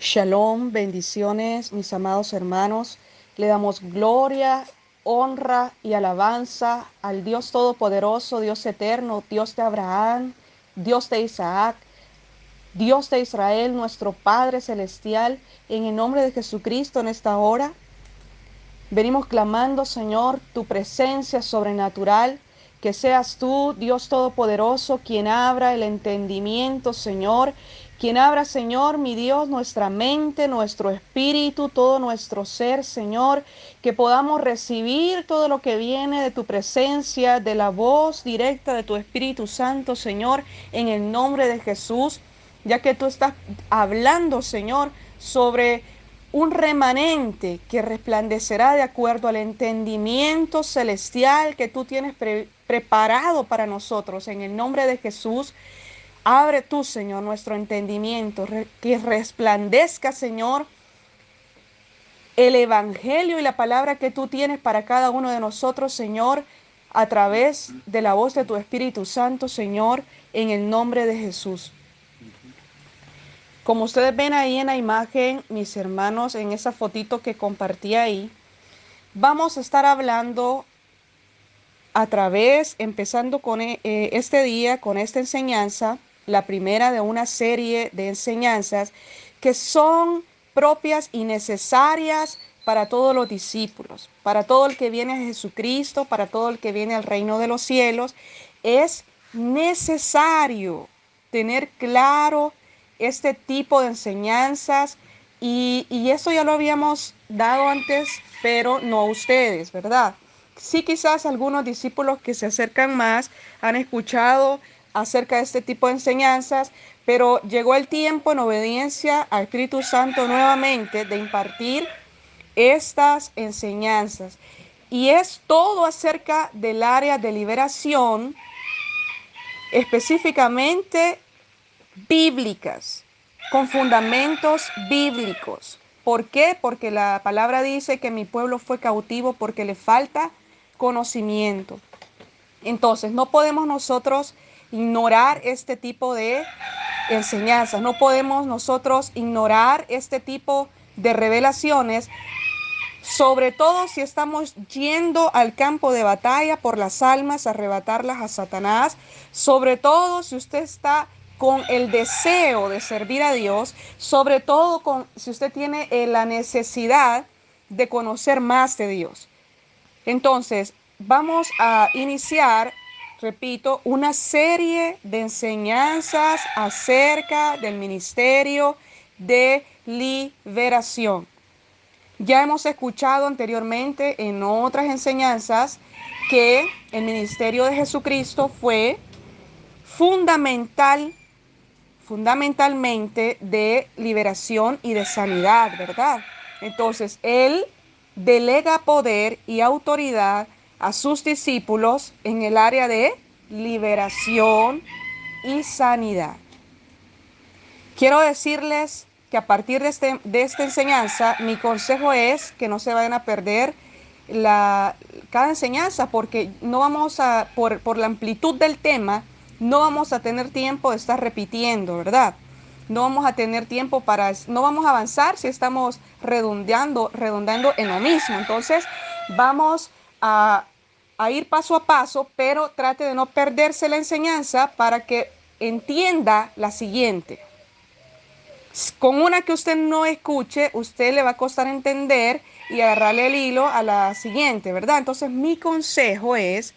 Shalom, bendiciones, mis amados hermanos. Le damos gloria, honra y alabanza al Dios Todopoderoso, Dios eterno, Dios de Abraham, Dios de Isaac, Dios de Israel, nuestro Padre Celestial. En el nombre de Jesucristo en esta hora, venimos clamando, Señor, tu presencia sobrenatural. Que seas tú, Dios Todopoderoso, quien abra el entendimiento, Señor. Quien abra, Señor, mi Dios, nuestra mente, nuestro espíritu, todo nuestro ser, Señor. Que podamos recibir todo lo que viene de tu presencia, de la voz directa de tu Espíritu Santo, Señor, en el nombre de Jesús. Ya que tú estás hablando, Señor, sobre un remanente que resplandecerá de acuerdo al entendimiento celestial que tú tienes preparado para nosotros. En el nombre de Jesús, abre tú, Señor, nuestro entendimiento, que resplandezca, Señor, el evangelio y la palabra que tú tienes para cada uno de nosotros, Señor, a través de la voz de tu Espíritu Santo, Señor, en el nombre de Jesús. Como ustedes ven ahí en la imagen, mis hermanos, en esa fotito que compartí ahí, vamos a estar hablando empezando con este día, con esta enseñanza, la primera de una serie de enseñanzas que son propias y necesarias para todos los discípulos, para todo el que viene a Jesucristo, para todo el que viene al reino de los cielos. Es necesario tener claro este tipo de enseñanzas y eso ya lo habíamos dado antes, pero no a ustedes, ¿verdad? Sí, quizás algunos discípulos que se acercan más han escuchado acerca de este tipo de enseñanzas, pero llegó el tiempo en obediencia al Espíritu Santo nuevamente de impartir estas enseñanzas. Y es todo acerca del área de liberación, específicamente bíblicas, con fundamentos bíblicos. ¿Por qué? Porque la palabra dice que mi pueblo fue cautivo porque le falta conocimiento. Entonces, no podemos nosotros ignorar este tipo de enseñanzas, no podemos nosotros ignorar este tipo de revelaciones, sobre todo si estamos yendo al campo de batalla por las almas, arrebatarlas a Satanás, sobre todo si usted está con el deseo de servir a Dios, sobre todo si usted tiene la necesidad de conocer más de Dios. Entonces, vamos a iniciar, repito, una serie de enseñanzas acerca del ministerio de liberación. Ya hemos escuchado anteriormente en otras enseñanzas que el ministerio de Jesucristo fue fundamentalmente de liberación y de sanidad, ¿verdad? Entonces, Él delega poder y autoridad a sus discípulos en el área de liberación y sanidad. Quiero decirles que a partir de esta enseñanza, mi consejo es que no se vayan a perder cada enseñanza, porque no vamos a, por la amplitud del tema, no vamos a tener tiempo de estar repitiendo, ¿verdad? No vamos a tener tiempo no vamos a avanzar si estamos redundando en lo mismo. Entonces, vamos a ir paso a paso, pero trate de no perderse la enseñanza para que entienda la siguiente. Con una que usted no escuche, usted le va a costar entender y agarrarle el hilo a la siguiente, ¿verdad? Entonces mi consejo es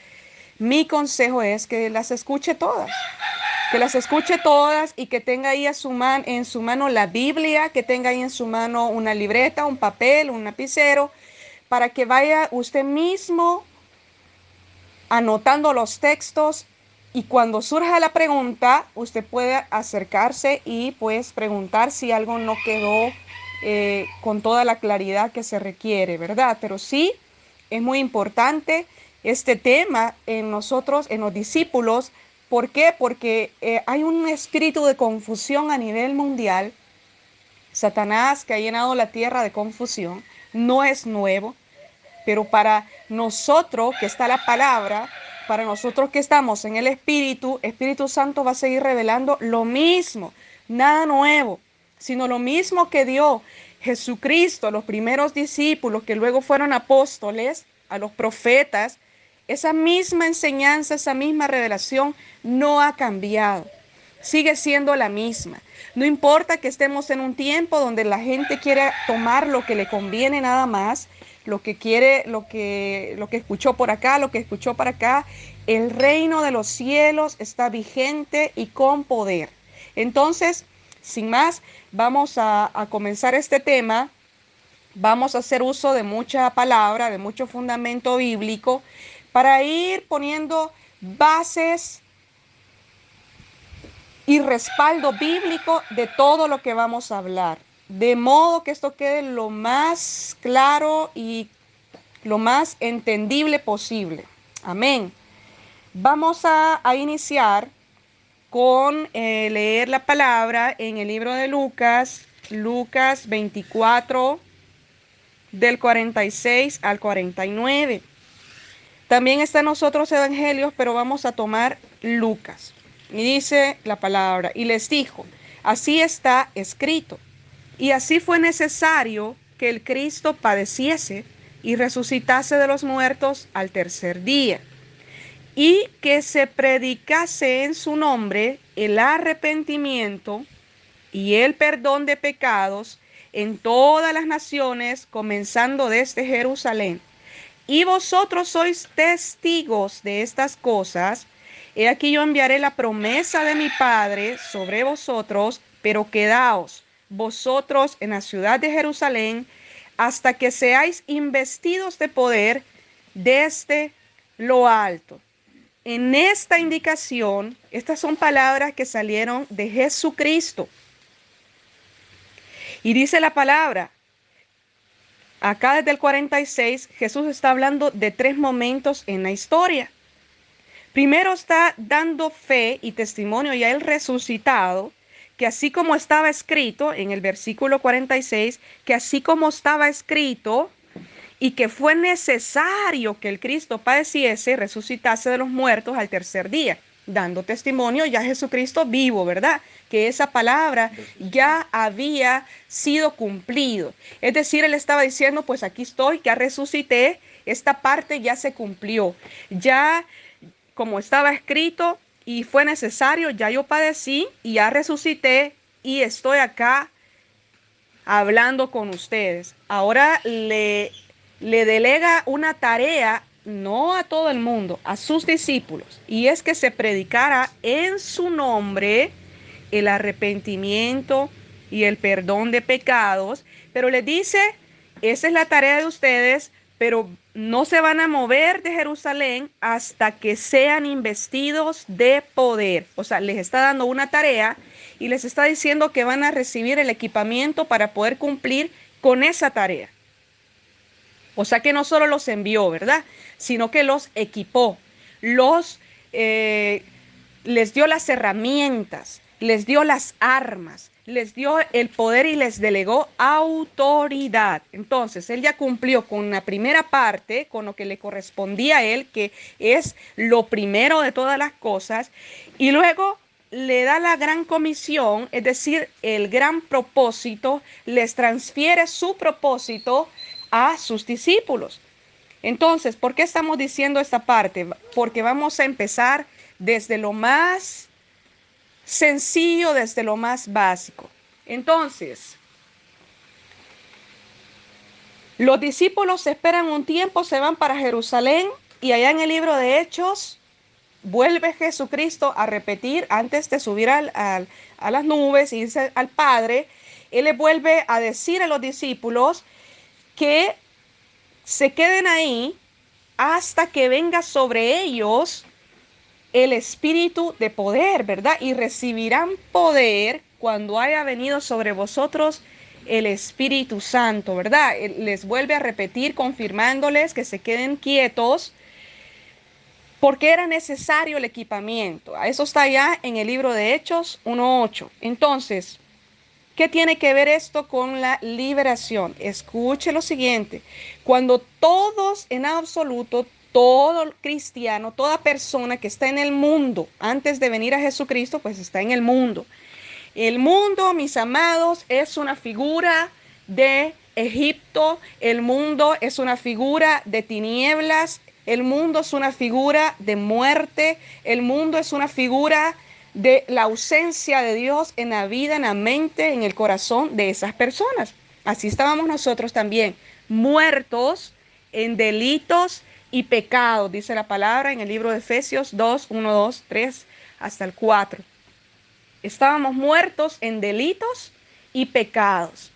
que las escuche todas. Que las escuche todas y que tenga ahí en su mano la Biblia, que tenga ahí en su mano una libreta, un papel, un lapicero, para que vaya usted mismo anotando los textos y cuando surja la pregunta, usted puede acercarse y pues preguntar si algo no quedó con toda la claridad que se requiere, ¿verdad? Pero sí, es muy importante este tema en nosotros, en los discípulos. ¿Por qué? Porque hay un espíritu de confusión a nivel mundial. Satanás, que ha llenado la tierra de confusión, no es nuevo. Pero para nosotros que está la palabra, para nosotros que estamos en el Espíritu Santo va a seguir revelando lo mismo, nada nuevo. sino lo mismo que dio Jesucristo a los primeros discípulos, que luego fueron apóstoles, a los profetas. Esa misma enseñanza, esa misma revelación no ha cambiado. Sigue siendo la misma. No importa que estemos en un tiempo donde la gente quiere tomar lo que le conviene nada más, lo que quiere, lo que escuchó por acá, lo que escuchó para acá. El reino de los cielos está vigente y con poder. Entonces, sin más, vamos a comenzar este tema. Vamos a hacer uso de mucha palabra, de mucho fundamento bíblico, para ir poniendo bases y respaldo bíblico de todo lo que vamos a hablar, de modo que esto quede lo más claro y lo más entendible posible. Amén. Vamos a iniciar con leer la palabra en el libro de Lucas, Lucas 24, del 46 al 49. También están los otros evangelios, pero vamos a tomar Lucas. Y dice la palabra, y les dijo, así está escrito, y así fue necesario que el Cristo padeciese y resucitase de los muertos al tercer día, y que se predicase en su nombre el arrepentimiento y el perdón de pecados en todas las naciones, comenzando desde Jerusalén. Y vosotros sois testigos de estas cosas. He aquí yo enviaré la promesa de mi Padre sobre vosotros, pero quedaos vosotros en la ciudad de Jerusalén hasta que seáis investidos de poder desde lo alto. En esta indicación, estas son palabras que salieron de Jesucristo. Y dice la palabra, acá desde el 46, Jesús está hablando de 3 momentos en la historia. Primero está dando fe y testimonio ya el resucitado, que así como estaba escrito en el versículo 46, que así como estaba escrito y que fue necesario que el Cristo padeciese y resucitase de los muertos al tercer día, dando testimonio ya Jesucristo vivo, ¿verdad? Que esa palabra ya había sido cumplido. Es decir, él estaba diciendo, pues aquí estoy, ya resucité, esta parte ya se cumplió. Ya como estaba escrito y fue necesario, ya yo padecí y ya resucité y estoy acá hablando con ustedes. Ahora le delega una tarea, no a todo el mundo, a sus discípulos, y es que se predicara en su nombre el arrepentimiento y el perdón de pecados, pero les dice, esa es la tarea de ustedes, pero no se van a mover de Jerusalén hasta que sean investidos de poder. O sea, les está dando una tarea y les está diciendo que van a recibir el equipamiento para poder cumplir con esa tarea. O sea que no solo los envió, ¿verdad? Sino que los equipó, les dio las herramientas, les dio las armas, les dio el poder y les delegó autoridad. Entonces, él ya cumplió con la primera parte, con lo que le correspondía a él, que es lo primero de todas las cosas, y luego le da la gran comisión, es decir, el gran propósito, les transfiere su propósito a sus discípulos. Entonces, ¿por qué estamos diciendo esta parte? Porque vamos a empezar desde lo más sencillo, desde lo más básico. Entonces, los discípulos esperan un tiempo, se van para Jerusalén y allá en el libro de Hechos vuelve Jesucristo a repetir antes de subir a las nubes y irse al Padre. Él le vuelve a decir a los discípulos que se queden ahí hasta que venga sobre ellos el espíritu de poder, ¿verdad? Y recibirán poder cuando haya venido sobre vosotros el Espíritu Santo, ¿verdad? Les vuelve a repetir confirmándoles que se queden quietos porque era necesario el equipamiento. Eso está allá en el libro de Hechos 1:8. Entonces, ¿qué tiene que ver esto con la liberación? Escuche lo siguiente. Cuando todos en absoluto, todo cristiano, toda persona que está en el mundo, antes de venir a Jesucristo, pues está en el mundo. El mundo, mis amados, es una figura de Egipto. El mundo es una figura de tinieblas. El mundo es una figura de muerte. El mundo es una figura de la ausencia de Dios en la vida, en la mente, en el corazón de esas personas. Así estábamos nosotros también, muertos en delitos y pecados, dice la palabra en el libro de Efesios 2, 1, 2, 3 hasta el 4. Estábamos muertos en delitos y pecados.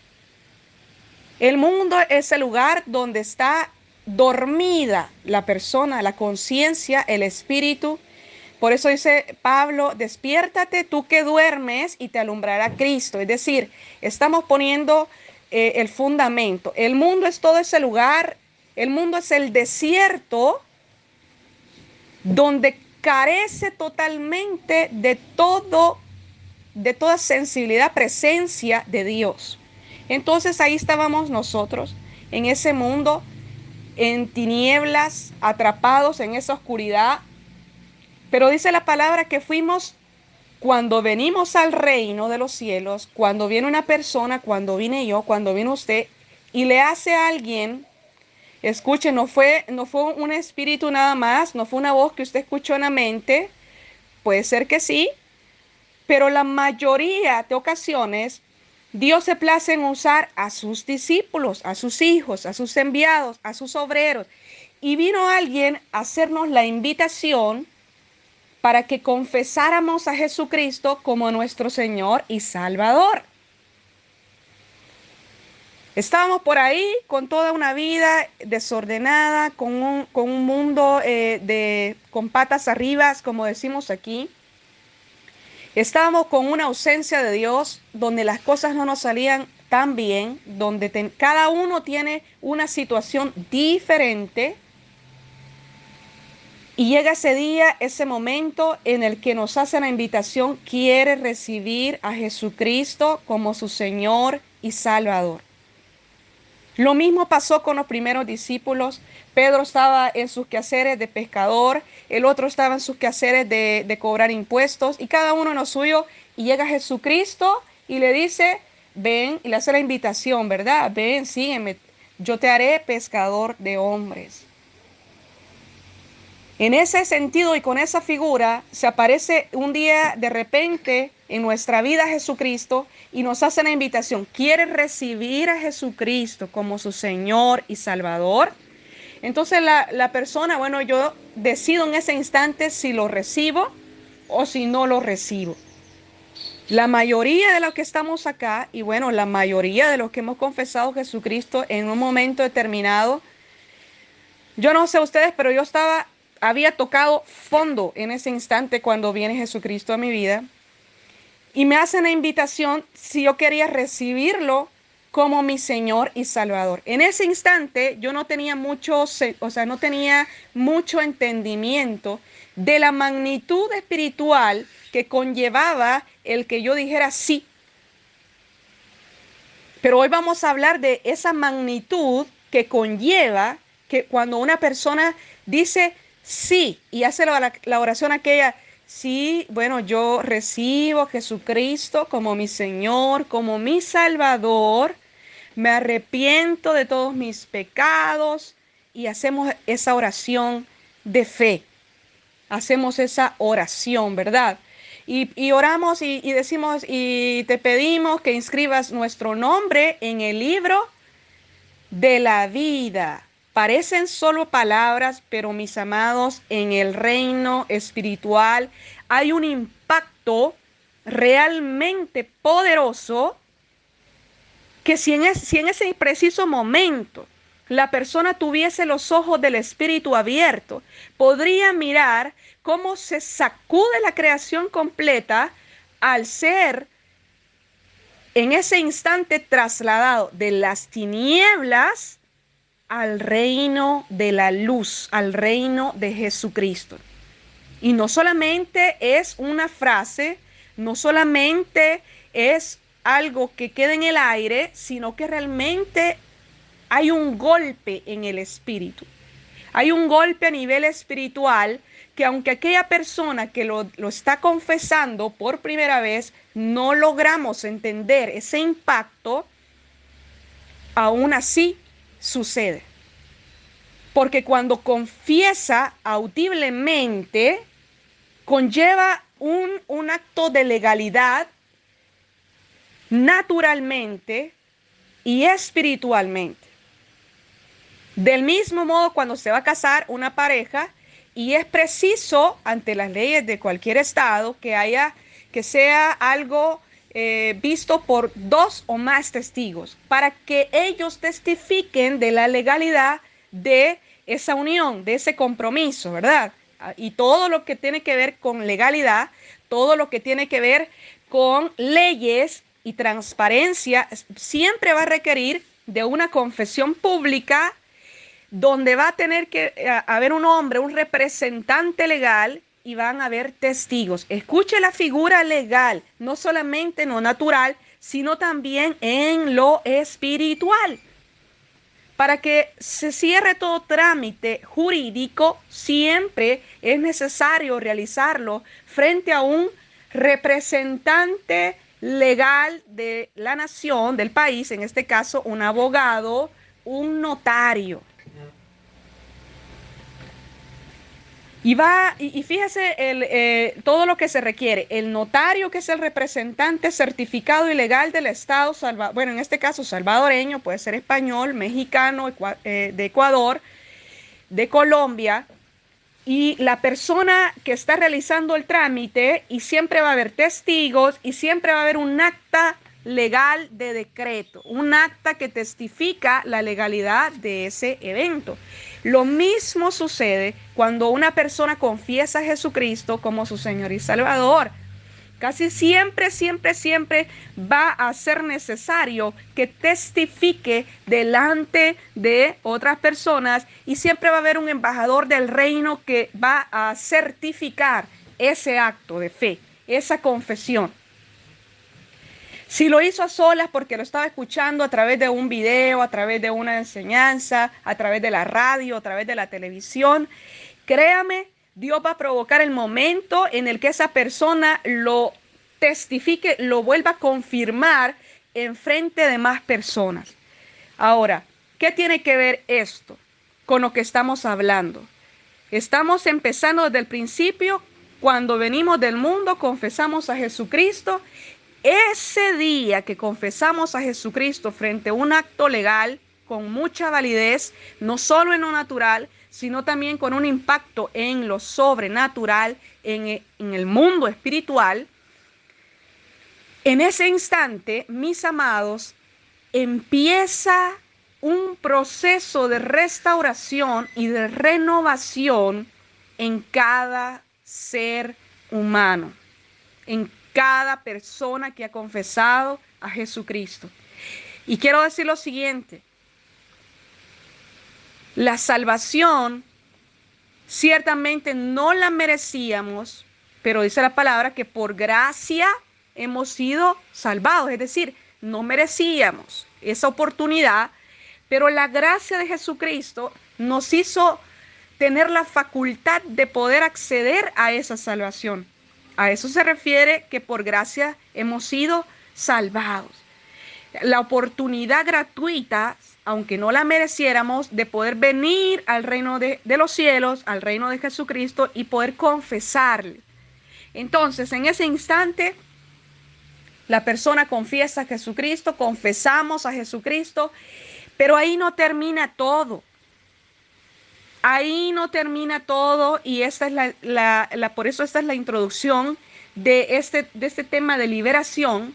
El mundo es el lugar donde está dormida la persona, la conciencia, el espíritu. Por eso dice Pablo, despiértate tú que duermes y te alumbrará Cristo. Es decir, estamos poniendo el fundamento. El mundo es todo ese lugar, el mundo es el desierto donde carece totalmente de toda sensibilidad, presencia de Dios. Entonces ahí estábamos nosotros, en ese mundo, en tinieblas, atrapados en esa oscuridad. Pero dice la palabra que fuimos, cuando venimos al reino de los cielos, cuando viene una persona, cuando vine yo, cuando vino usted, y le hace a alguien, escuche, no fue un espíritu nada más, no fue una voz que usted escuchó en la mente, puede ser que sí, pero la mayoría de ocasiones Dios se place en usar a sus discípulos, a sus hijos, a sus enviados, a sus obreros. Y vino alguien a hacernos la invitación para que confesáramos a Jesucristo como nuestro Señor y Salvador. Estábamos por ahí con toda una vida desordenada, con un mundo con patas arriba, como decimos aquí. Estábamos con una ausencia de Dios, donde las cosas no nos salían tan bien, donde cada uno tiene una situación diferente. Y llega ese día, ese momento en el que nos hace la invitación, quiere recibir a Jesucristo como su Señor y Salvador. Lo mismo pasó con los primeros discípulos. Pedro estaba en sus quehaceres de pescador, el otro estaba en sus quehaceres de cobrar impuestos, y cada uno en lo suyo. Y llega Jesucristo y le dice, ven, y le hace la invitación, ¿verdad? Ven, sígueme, yo te haré pescador de hombres. En ese sentido y con esa figura se aparece un día de repente en nuestra vida Jesucristo y nos hace la invitación. ¿Quieres recibir a Jesucristo como su Señor y Salvador? Entonces la persona, bueno, yo decido en ese instante si lo recibo o si no lo recibo. La mayoría de los que estamos acá, y bueno, la mayoría de los que hemos confesado a Jesucristo en un momento determinado, yo no sé ustedes, pero había tocado fondo en ese instante cuando viene Jesucristo a mi vida y me hacen la invitación si yo quería recibirlo como mi Señor y Salvador. En ese instante yo no tenía no tenía mucho entendimiento de la magnitud espiritual que conllevaba el que yo dijera sí. Pero hoy vamos a hablar de esa magnitud que conlleva que cuando una persona dice sí y hace la oración aquella, sí, bueno, yo recibo a Jesucristo como mi Señor, como mi Salvador, me arrepiento de todos mis pecados y hacemos esa oración de fe. Hacemos esa oración, ¿verdad? Y oramos y decimos y te pedimos que inscribas nuestro nombre en el libro de la vida. Parecen solo palabras, pero mis amados, en el reino espiritual hay un impacto realmente poderoso que si en ese preciso momento la persona tuviese los ojos del espíritu abiertos, podría mirar cómo se sacude la creación completa al ser en ese instante trasladado de las tinieblas al reino de la luz, al reino de Jesucristo. Y no solamente es una frase, no solamente es algo que queda en el aire, sino que realmente hay un golpe en el espíritu. Hay un golpe a nivel espiritual que aunque aquella persona que lo está confesando por primera vez, no logramos entender ese impacto, aún así sucede. Porque cuando confiesa audiblemente, conlleva un acto de legalidad naturalmente y espiritualmente. Del mismo modo, cuando se va a casar una pareja y es preciso ante las leyes de cualquier estado que sea algo visto por 2 o más testigos para que ellos testifiquen de la legalidad de esa unión, de ese compromiso, ¿verdad? Y todo lo que tiene que ver con legalidad, todo lo que tiene que ver con leyes y transparencia, siempre va a requerir de una confesión pública donde va a tener que haber un hombre, un representante legal, y van a haber testigos. Escuche la figura legal, no solamente en lo natural, sino también en lo espiritual. Para que se cierre todo trámite jurídico, siempre es necesario realizarlo frente a un representante legal de la nación, del país, en este caso un abogado, un notario. Y fíjese todo lo que se requiere. El notario, que es el representante certificado y legal del Estado, bueno, en este caso salvadoreño, puede ser español, mexicano, de Ecuador, de Colombia, y la persona que está realizando el trámite, y siempre va a haber testigos y siempre va a haber un acta legal de decreto, un acta que testifica la legalidad de ese evento. Lo mismo sucede cuando una persona confiesa a Jesucristo como su Señor y Salvador. Casi siempre, siempre, siempre va a ser necesario que testifique delante de otras personas, y siempre va a haber un embajador del reino que va a certificar ese acto de fe, esa confesión. Si lo hizo a solas porque lo estaba escuchando a través de un video, a través de una enseñanza, a través de la radio, a través de la televisión, créame, Dios va a provocar el momento en el que esa persona lo testifique, lo vuelva a confirmar en frente de más personas. Ahora, ¿qué tiene que ver esto con lo que estamos hablando? Estamos empezando desde el principio. Cuando venimos del mundo, confesamos a Jesucristo. Ese día que confesamos a Jesucristo frente a un acto legal con mucha validez, no solo en lo natural, sino también con un impacto en lo sobrenatural, en el mundo espiritual, en ese instante, mis amados, empieza un proceso de restauración y de renovación en cada ser humano, en cada persona que ha confesado a Jesucristo. Y quiero decir lo siguiente: la salvación ciertamente no la merecíamos, pero dice la palabra que por gracia hemos sido salvados, es decir, no merecíamos esa oportunidad, pero la gracia de Jesucristo nos hizo tener la facultad de poder acceder a esa salvación. A eso se refiere que por gracia hemos sido salvados. La oportunidad gratuita, aunque no la mereciéramos, de poder venir al reino de los cielos, al reino de Jesucristo, y poder confesarle. Entonces, en ese instante, la persona confiesa a Jesucristo, confesamos a Jesucristo, pero ahí no termina todo. Ahí no termina todo, y esta es por eso esta es la introducción de este tema de liberación.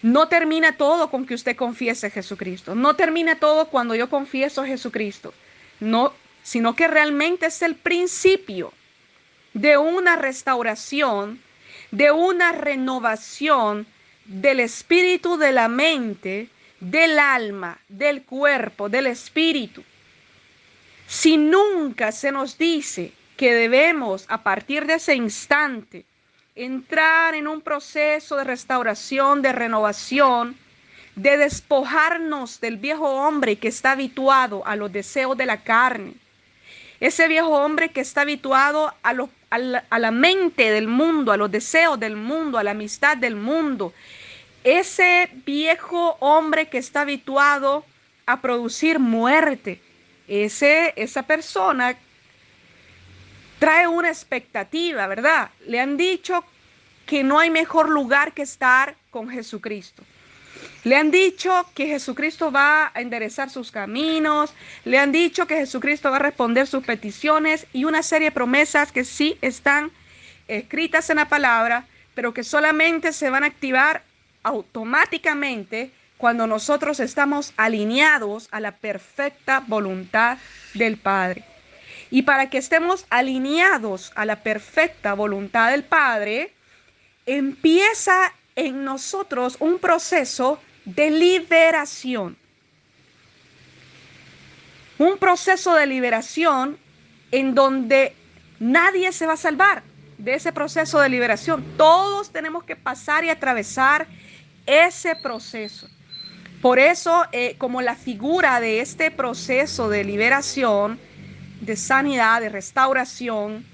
No termina todo con que usted confiese a Jesucristo. No termina todo cuando yo confieso a Jesucristo. No, sino que realmente es el principio de una restauración, de una renovación del espíritu, de la mente, del alma, del cuerpo, del espíritu. Si nunca se nos dice que debemos, a partir de ese instante, entrar en un proceso de restauración, de renovación, de despojarnos del viejo hombre que está habituado a los deseos de la carne, Ese viejo hombre que está habituado a la mente del mundo, a los deseos del mundo, a la amistad del mundo. Ese viejo hombre que está habituado a producir muerte. Esa persona trae una expectativa, ¿verdad? Le han dicho que no hay mejor lugar que estar con Jesucristo. Le han dicho que Jesucristo va a enderezar sus caminos, le han dicho que Jesucristo va a responder sus peticiones y una serie de promesas que sí están escritas en la palabra, pero que solamente se van a activar automáticamente cuando nosotros estamos alineados a la perfecta voluntad del Padre. Y para que estemos alineados a la perfecta voluntad del Padre, empieza en nosotros un proceso de liberación. Un proceso de liberación en donde nadie se va a salvar de ese proceso de liberación. Todos tenemos que pasar y atravesar ese proceso. Por eso, como la figura de este proceso de liberación, de sanidad, de restauración,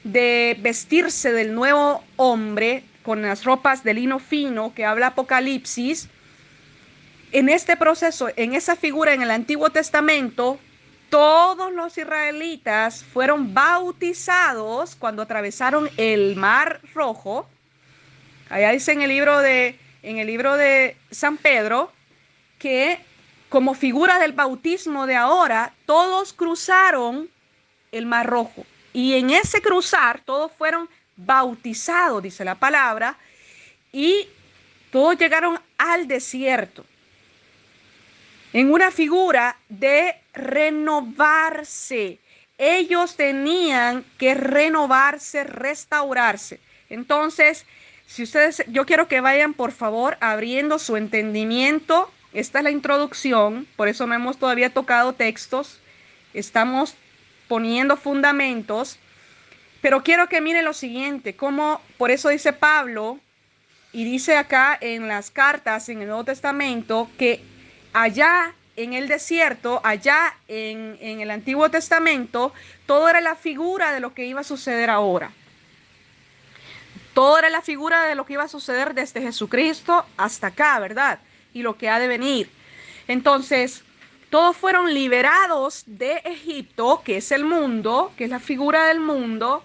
de vestirse del nuevo hombre con las ropas de lino fino que habla Apocalipsis, en este proceso, en esa figura en el Antiguo Testamento, todos los israelitas fueron bautizados cuando atravesaron el Mar Rojo. Allá dice en el libro de San Pedro que como figura del bautismo de ahora, todos cruzaron el Mar Rojo. Y en ese cruzar todos fueron bautizados, dice la palabra, y todos llegaron al desierto. En una figura de renovarse. Ellos tenían que renovarse, restaurarse. Entonces, yo quiero que vayan por favor abriendo su entendimiento. Esta es la introducción, por eso no hemos todavía tocado textos. Estamos poniendo fundamentos, pero quiero que miren lo siguiente, como por eso dice Pablo, y dice acá en las cartas en el Nuevo Testamento, que allá en el desierto, allá en el Antiguo Testamento, todo era la figura de lo que iba a suceder ahora. Todo era la figura de lo que iba a suceder desde Jesucristo hasta acá, ¿verdad? Y lo que ha de venir. Entonces, todos fueron liberados de Egipto, que es el mundo, que es la figura del mundo,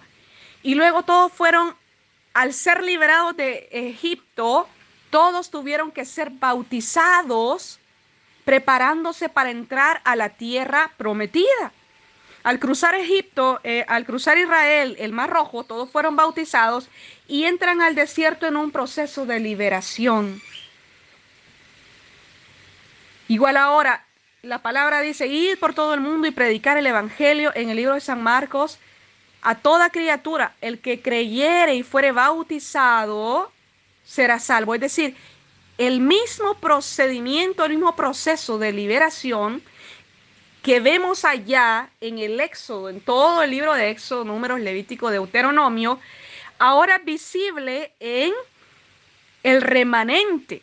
y luego todos fueron, al ser liberados de Egipto, todos tuvieron que ser bautizados, preparándose para entrar a la tierra prometida. Al cruzar Egipto, al cruzar Israel, el Mar Rojo, todos fueron bautizados y entran al desierto en un proceso de liberación. Igual ahora, la palabra dice, id por todo el mundo y predicar el evangelio en el libro de San Marcos a toda criatura. El que creyere y fuere bautizado será salvo. Es decir, el mismo procedimiento, el mismo proceso de liberación que vemos allá en el Éxodo, en todo el libro de Éxodo, Números, Levítico, Deuteronomio, ahora visible en el remanente,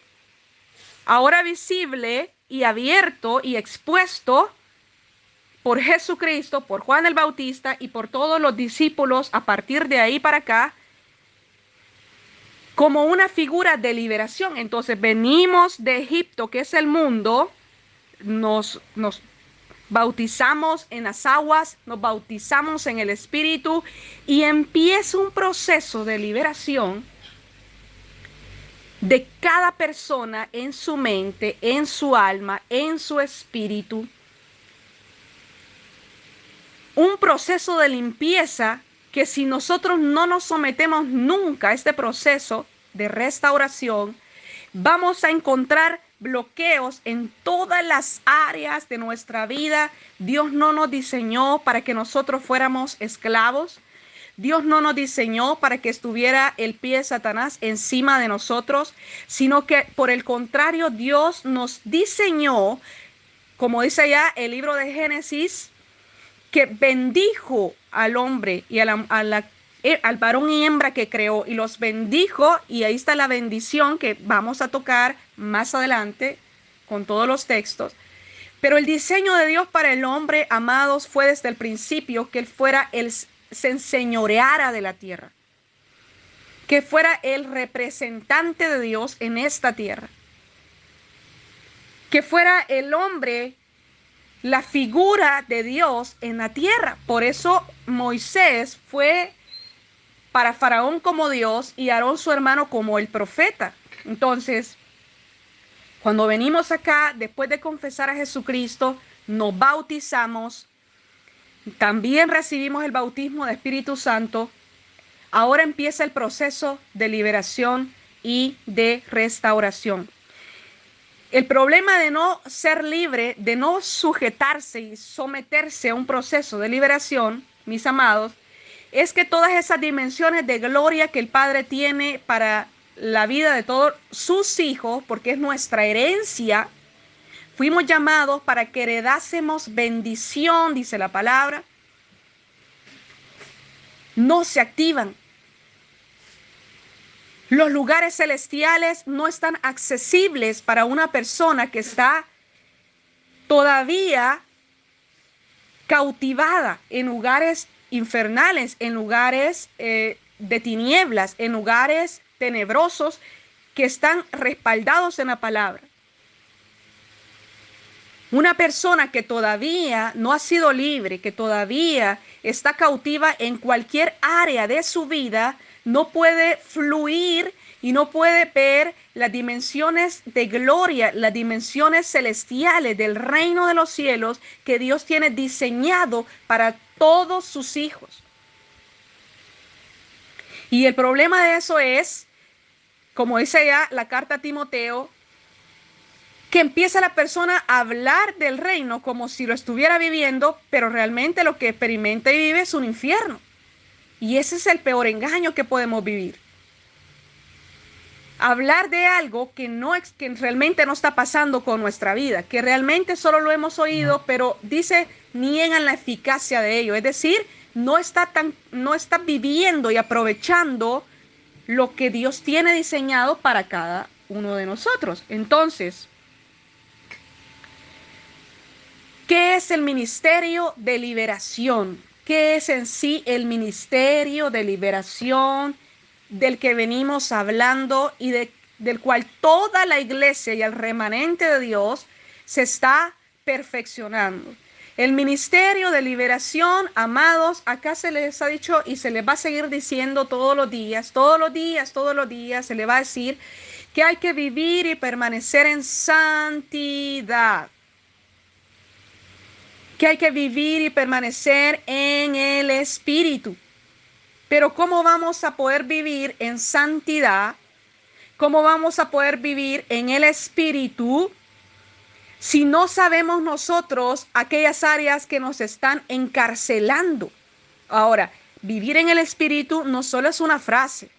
ahora visible y abierto y expuesto por Jesucristo, por Juan el Bautista y por todos los discípulos a partir de ahí para acá, como una figura de liberación. Entonces venimos de Egipto, que es el mundo, nos bautizamos en las aguas, nos bautizamos en el Espíritu y empieza un proceso de liberación de cada persona en su mente, en su alma, en su espíritu. Un proceso de limpieza que si nosotros no nos sometemos nunca a este proceso de restauración, vamos a encontrar bloqueos en todas las áreas de nuestra vida. Dios no nos diseñó para que nosotros fuéramos esclavos. Dios no nos diseñó para que estuviera el pie de Satanás encima de nosotros, sino que por el contrario, Dios nos diseñó, como dice allá el libro de Génesis, que bendijo al hombre y al varón y hembra que creó y los bendijo, y ahí está la bendición que vamos a tocar más adelante con todos los textos. Pero el diseño de Dios para el hombre, amados, fue desde el principio que se enseñoreara de la tierra, que fuera el representante de Dios en esta tierra, que fuera el hombre la figura de Dios en la tierra. Por eso Moisés fue para Faraón como Dios y Aarón su hermano como el profeta. Entonces, cuando venimos acá, después de confesar a Jesucristo, nos bautizamos, también recibimos el bautismo de Espíritu Santo. Ahora empieza el proceso de liberación y de restauración. El problema de no ser libre, de no sujetarse y someterse a un proceso de liberación, mis amados, es que todas esas dimensiones de gloria que el Padre tiene para la vida de todos sus hijos, porque es nuestra herencia, fuimos llamados para que heredásemos bendición, dice la palabra, no se activan. Los lugares celestiales no están accesibles para una persona que está todavía cautivada en lugares infernales, en lugares de tinieblas, en lugares tenebrosos que están respaldados en la palabra. Una persona que todavía no ha sido libre, que todavía está cautiva en cualquier área de su vida, no puede fluir y no puede ver las dimensiones de gloria, las dimensiones celestiales del reino de los cielos que Dios tiene diseñado para todos sus hijos. Y el problema de eso es, como dice ya la carta a Timoteo, que empieza la persona a hablar del reino como si lo estuviera viviendo, pero realmente lo que experimenta y vive es un infierno. Y ese es el peor engaño que podemos vivir. Hablar de algo que realmente no está pasando con nuestra vida, que realmente solo lo hemos oído, pero dice, niegan la eficacia de ello. Es decir, no está viviendo y aprovechando lo que Dios tiene diseñado para cada uno de nosotros. Entonces, ¿qué es el ministerio de liberación? ¿Qué es en sí el ministerio de liberación del que venimos hablando y del cual toda la iglesia y el remanente de Dios se está perfeccionando? El ministerio de liberación, amados, acá se les ha dicho y se les va a seguir diciendo todos los días, se les va a decir que hay que vivir y permanecer en santidad, que hay que vivir y permanecer en el Espíritu. Pero ¿cómo vamos a poder vivir en santidad? ¿Cómo vamos a poder vivir en el Espíritu si no sabemos nosotros aquellas áreas que nos están encarcelando? Ahora, vivir en el Espíritu no solo es una frase.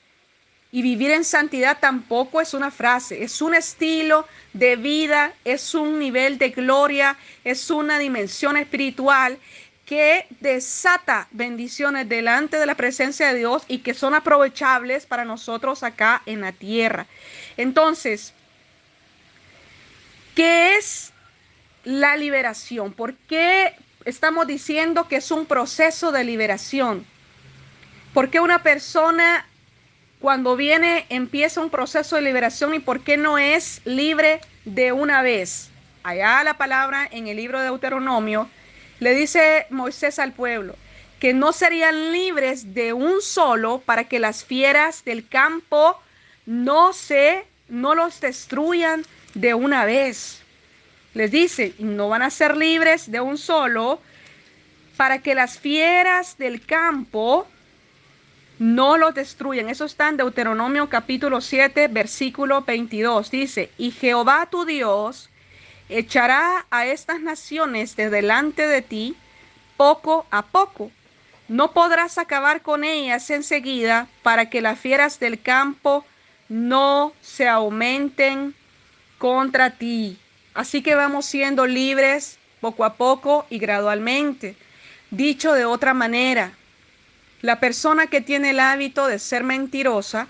Y vivir en santidad tampoco es una frase, es un estilo de vida, es un nivel de gloria, es una dimensión espiritual que desata bendiciones delante de la presencia de Dios y que son aprovechables para nosotros acá en la tierra. Entonces, ¿qué es la liberación? ¿Por qué estamos diciendo que es un proceso de liberación? ¿Por qué una persona cuando empieza un proceso de liberación y por qué no es libre de una vez? Allá la palabra en el libro de Deuteronomio le dice Moisés al pueblo que no serían libres de un solo para que las fieras del campo no los destruyan de una vez. Les dice, no van a ser libres de un solo para que las fieras del campo no los destruyan. Eso está en Deuteronomio capítulo 7, versículo 22. Dice, y Jehová tu Dios echará a estas naciones de delante de ti poco a poco. No podrás acabar con ellas enseguida para que las fieras del campo no se aumenten contra ti. Así que vamos siendo libres poco a poco y gradualmente. Dicho de otra manera, la persona que tiene el hábito de ser mentirosa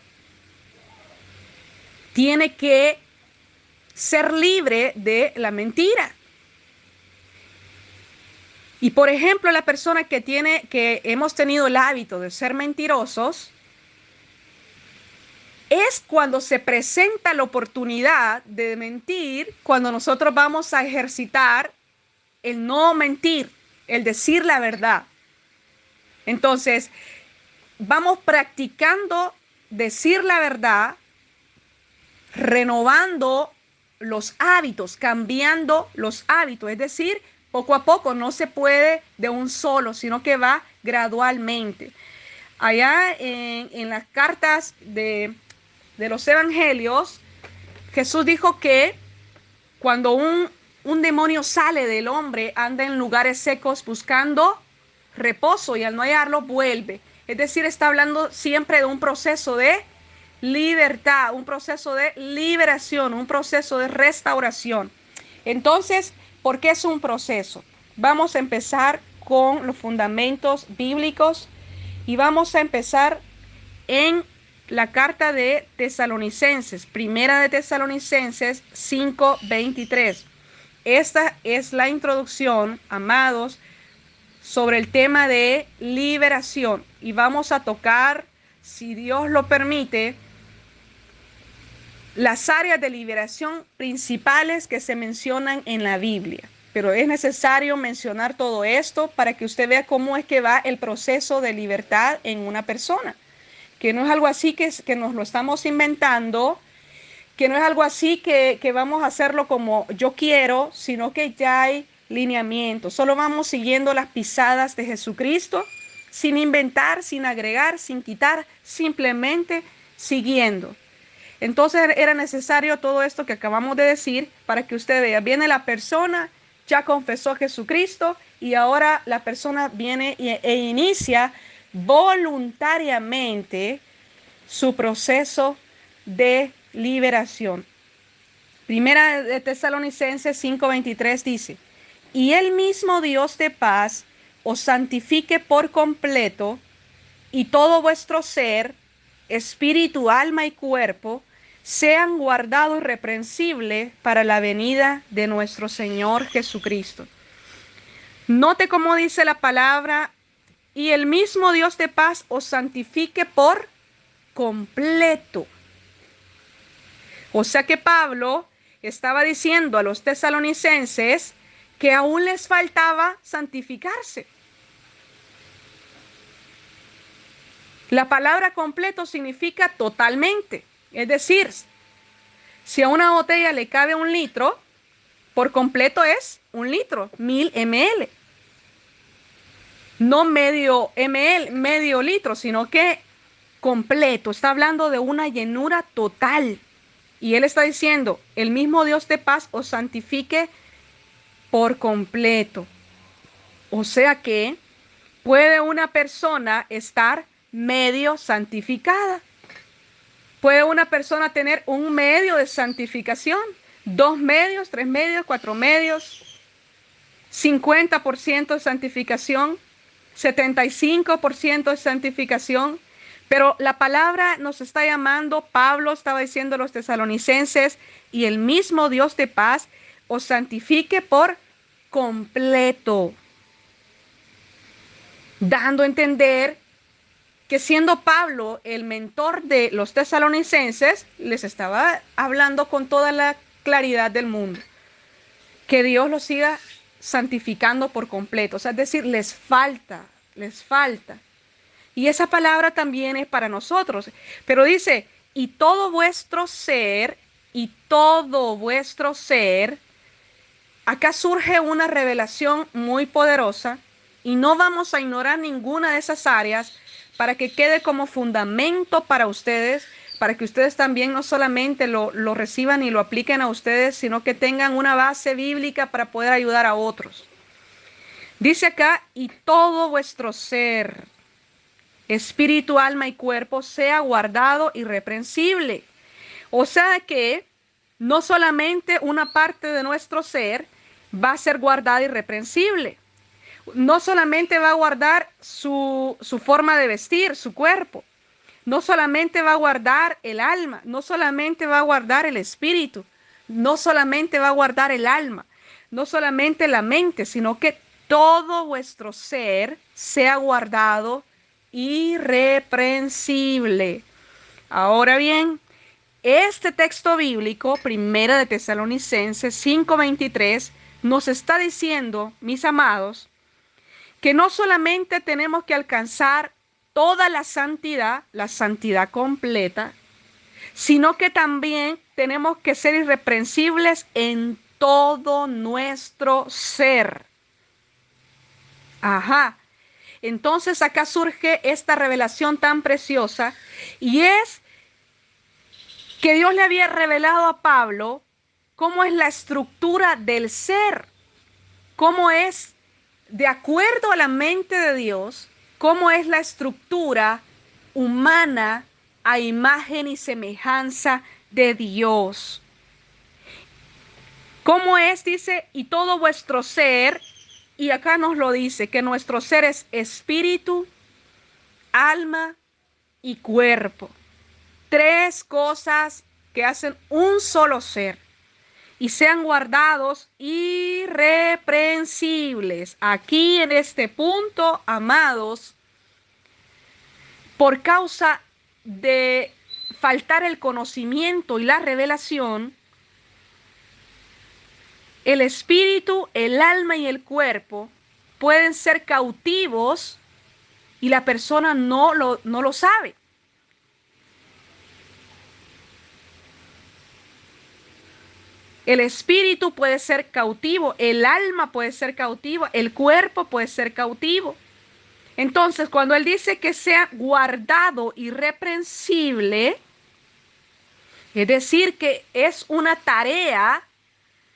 tiene que ser libre de la mentira. Y por ejemplo, la persona que hemos tenido el hábito de ser mentirosos, es cuando se presenta la oportunidad de mentir, cuando nosotros vamos a ejercitar el no mentir, el decir la verdad. Entonces, vamos practicando decir la verdad, renovando los hábitos, cambiando los hábitos. Es decir, poco a poco, no se puede de un solo, sino que va gradualmente. Allá en las cartas de los evangelios, Jesús dijo que cuando un demonio sale del hombre, anda en lugares secos buscando reposo y al no hallarlo vuelve. Es decir, está hablando siempre de un proceso de libertad, un proceso de liberación, un proceso de restauración. Entonces, ¿por qué es un proceso? Vamos a empezar con los fundamentos bíblicos y vamos a empezar en la carta de Tesalonicenses, primera de Tesalonicenses 5:23. Esta es la introducción, amados, sobre el tema de liberación y vamos a tocar, si Dios lo permite, las áreas de liberación principales que se mencionan en la Biblia. Pero es necesario mencionar todo esto para que usted vea cómo es que va el proceso de libertad en una persona. Que no es algo así que nos lo estamos inventando, que no es algo así que vamos a hacerlo como yo quiero, sino que ya hay lineamiento. Solo vamos siguiendo las pisadas de Jesucristo, sin inventar, sin agregar, sin quitar, simplemente siguiendo. Entonces era necesario todo esto que acabamos de decir para que usted vea. Viene la persona, ya confesó a Jesucristo y ahora la persona viene e inicia voluntariamente su proceso de liberación. Primera de Tesalonicenses 5:23 dice: y el mismo Dios de paz os santifique por completo, y todo vuestro ser, espíritu, alma y cuerpo, sean guardados irreprensibles para la venida de nuestro Señor Jesucristo. Note cómo dice la palabra: y el mismo Dios de paz os santifique por completo. O sea que Pablo estaba diciendo a los tesalonicenses que aún les faltaba santificarse. La palabra completo significa totalmente. Es decir, si a una botella le cabe 1 litro, por completo es 1 litro, 1000 ml. No medio ml, medio litro, sino que completo. Está hablando de una llenura total. Y él está diciendo: el mismo Dios de paz os santifique por completo. O sea que puede una persona estar medio santificada. Puede una persona tener 1 medio de santificación, 2 medios, 3 medios, 4 medios, 50% de santificación, 75% de santificación. Pero la palabra nos está llamando, Pablo estaba diciendo a los tesalonicenses: y el mismo Dios de paz os santifique por completo. Dando a entender que siendo Pablo el mentor de los tesalonicenses, les estaba hablando con toda la claridad del mundo. Que Dios los siga santificando por completo. O sea, es decir, les falta, les falta. Y esa palabra también es para nosotros. Pero dice: y todo vuestro ser, y todo vuestro ser. Acá surge una revelación muy poderosa y no vamos a ignorar ninguna de esas áreas para que quede como fundamento para ustedes, para que ustedes también no solamente lo reciban y lo apliquen a ustedes, sino que tengan una base bíblica para poder ayudar a otros. Dice acá: y todo vuestro ser, espíritu, alma y cuerpo, sea guardado irreprensible. O sea que no solamente una parte de nuestro ser va a ser guardada irreprensible. No solamente va a guardar su forma de vestir, su cuerpo. No solamente va a guardar el alma. No solamente va a guardar el espíritu. No solamente va a guardar el alma. No solamente la mente, sino que todo vuestro ser sea guardado irreprensible. Ahora bien, este texto bíblico, Primera de Tesalonicenses 5:23, nos está diciendo, mis amados, que no solamente tenemos que alcanzar toda la santidad completa, sino que también tenemos que ser irreprensibles en todo nuestro ser. Ajá. Entonces acá surge esta revelación tan preciosa, y es que Dios le había revelado a Pablo cómo es la estructura del ser, cómo es, de acuerdo a la mente de Dios, cómo es la estructura humana a imagen y semejanza de Dios. ¿Cómo es? Dice, y todo vuestro ser, y acá nos lo dice, que nuestro ser es espíritu, alma y cuerpo. Tres cosas que hacen un solo ser. Y sean guardados irreprensibles. Aquí en este punto, amados, por causa de faltar el conocimiento y la revelación, el espíritu, el alma y el cuerpo pueden ser cautivos y la persona no lo sabe. El espíritu puede ser cautivo, el alma puede ser cautiva, el cuerpo puede ser cautivo. Entonces, cuando él dice que sea guardado irreprensible, es decir, que es una tarea,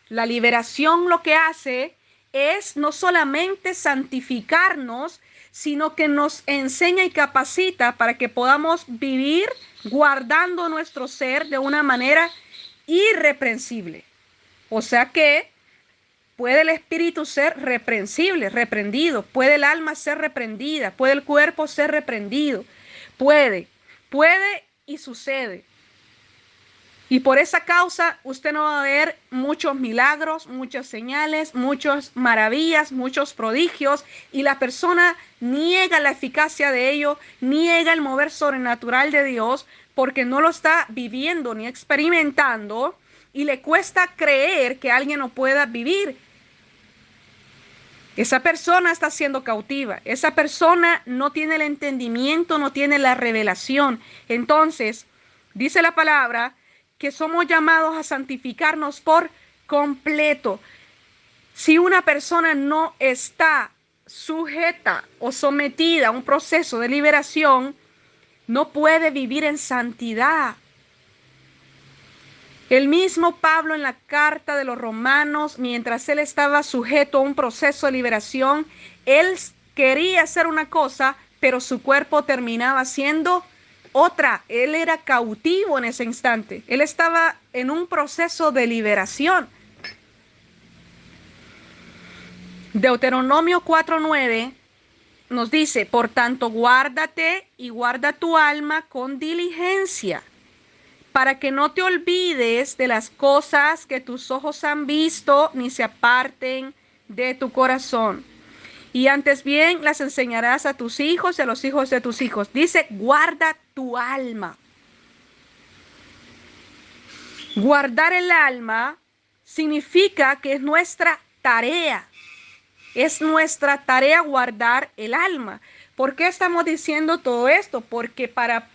la liberación lo que hace es no solamente santificarnos, sino que nos enseña y capacita para que podamos vivir guardando nuestro ser de una manera irreprensible. O sea que puede el espíritu ser reprensible, reprendido, puede el alma ser reprendida, puede el cuerpo ser reprendido, puede y sucede. Y por esa causa usted no va a ver muchos milagros, muchas señales, muchas maravillas, muchos prodigios, y la persona niega la eficacia de ello, niega el mover sobrenatural de Dios, porque no lo está viviendo ni experimentando, y le cuesta creer que alguien lo pueda vivir. Esa persona está siendo cautiva, esa persona no tiene el entendimiento, no tiene la revelación. Entonces, dice la palabra que somos llamados a santificarnos por completo. Si una persona no está sujeta o sometida a un proceso de liberación, no puede vivir en santidad. El mismo Pablo en la carta de los Romanos, mientras él estaba sujeto a un proceso de liberación, él quería hacer una cosa, pero su cuerpo terminaba siendo otra. Él era cautivo en ese instante. Él estaba en un proceso de liberación. Deuteronomio 4:9 nos dice, por tanto, guárdate y guarda tu alma con diligencia, para que no te olvides de las cosas que tus ojos han visto, ni se aparten de tu corazón. Y antes bien las enseñarás a tus hijos y a los hijos de tus hijos. Dice, guarda tu alma. Guardar el alma significa que es nuestra tarea. Es nuestra tarea guardar el alma. ¿Por qué estamos diciendo todo esto? Porque para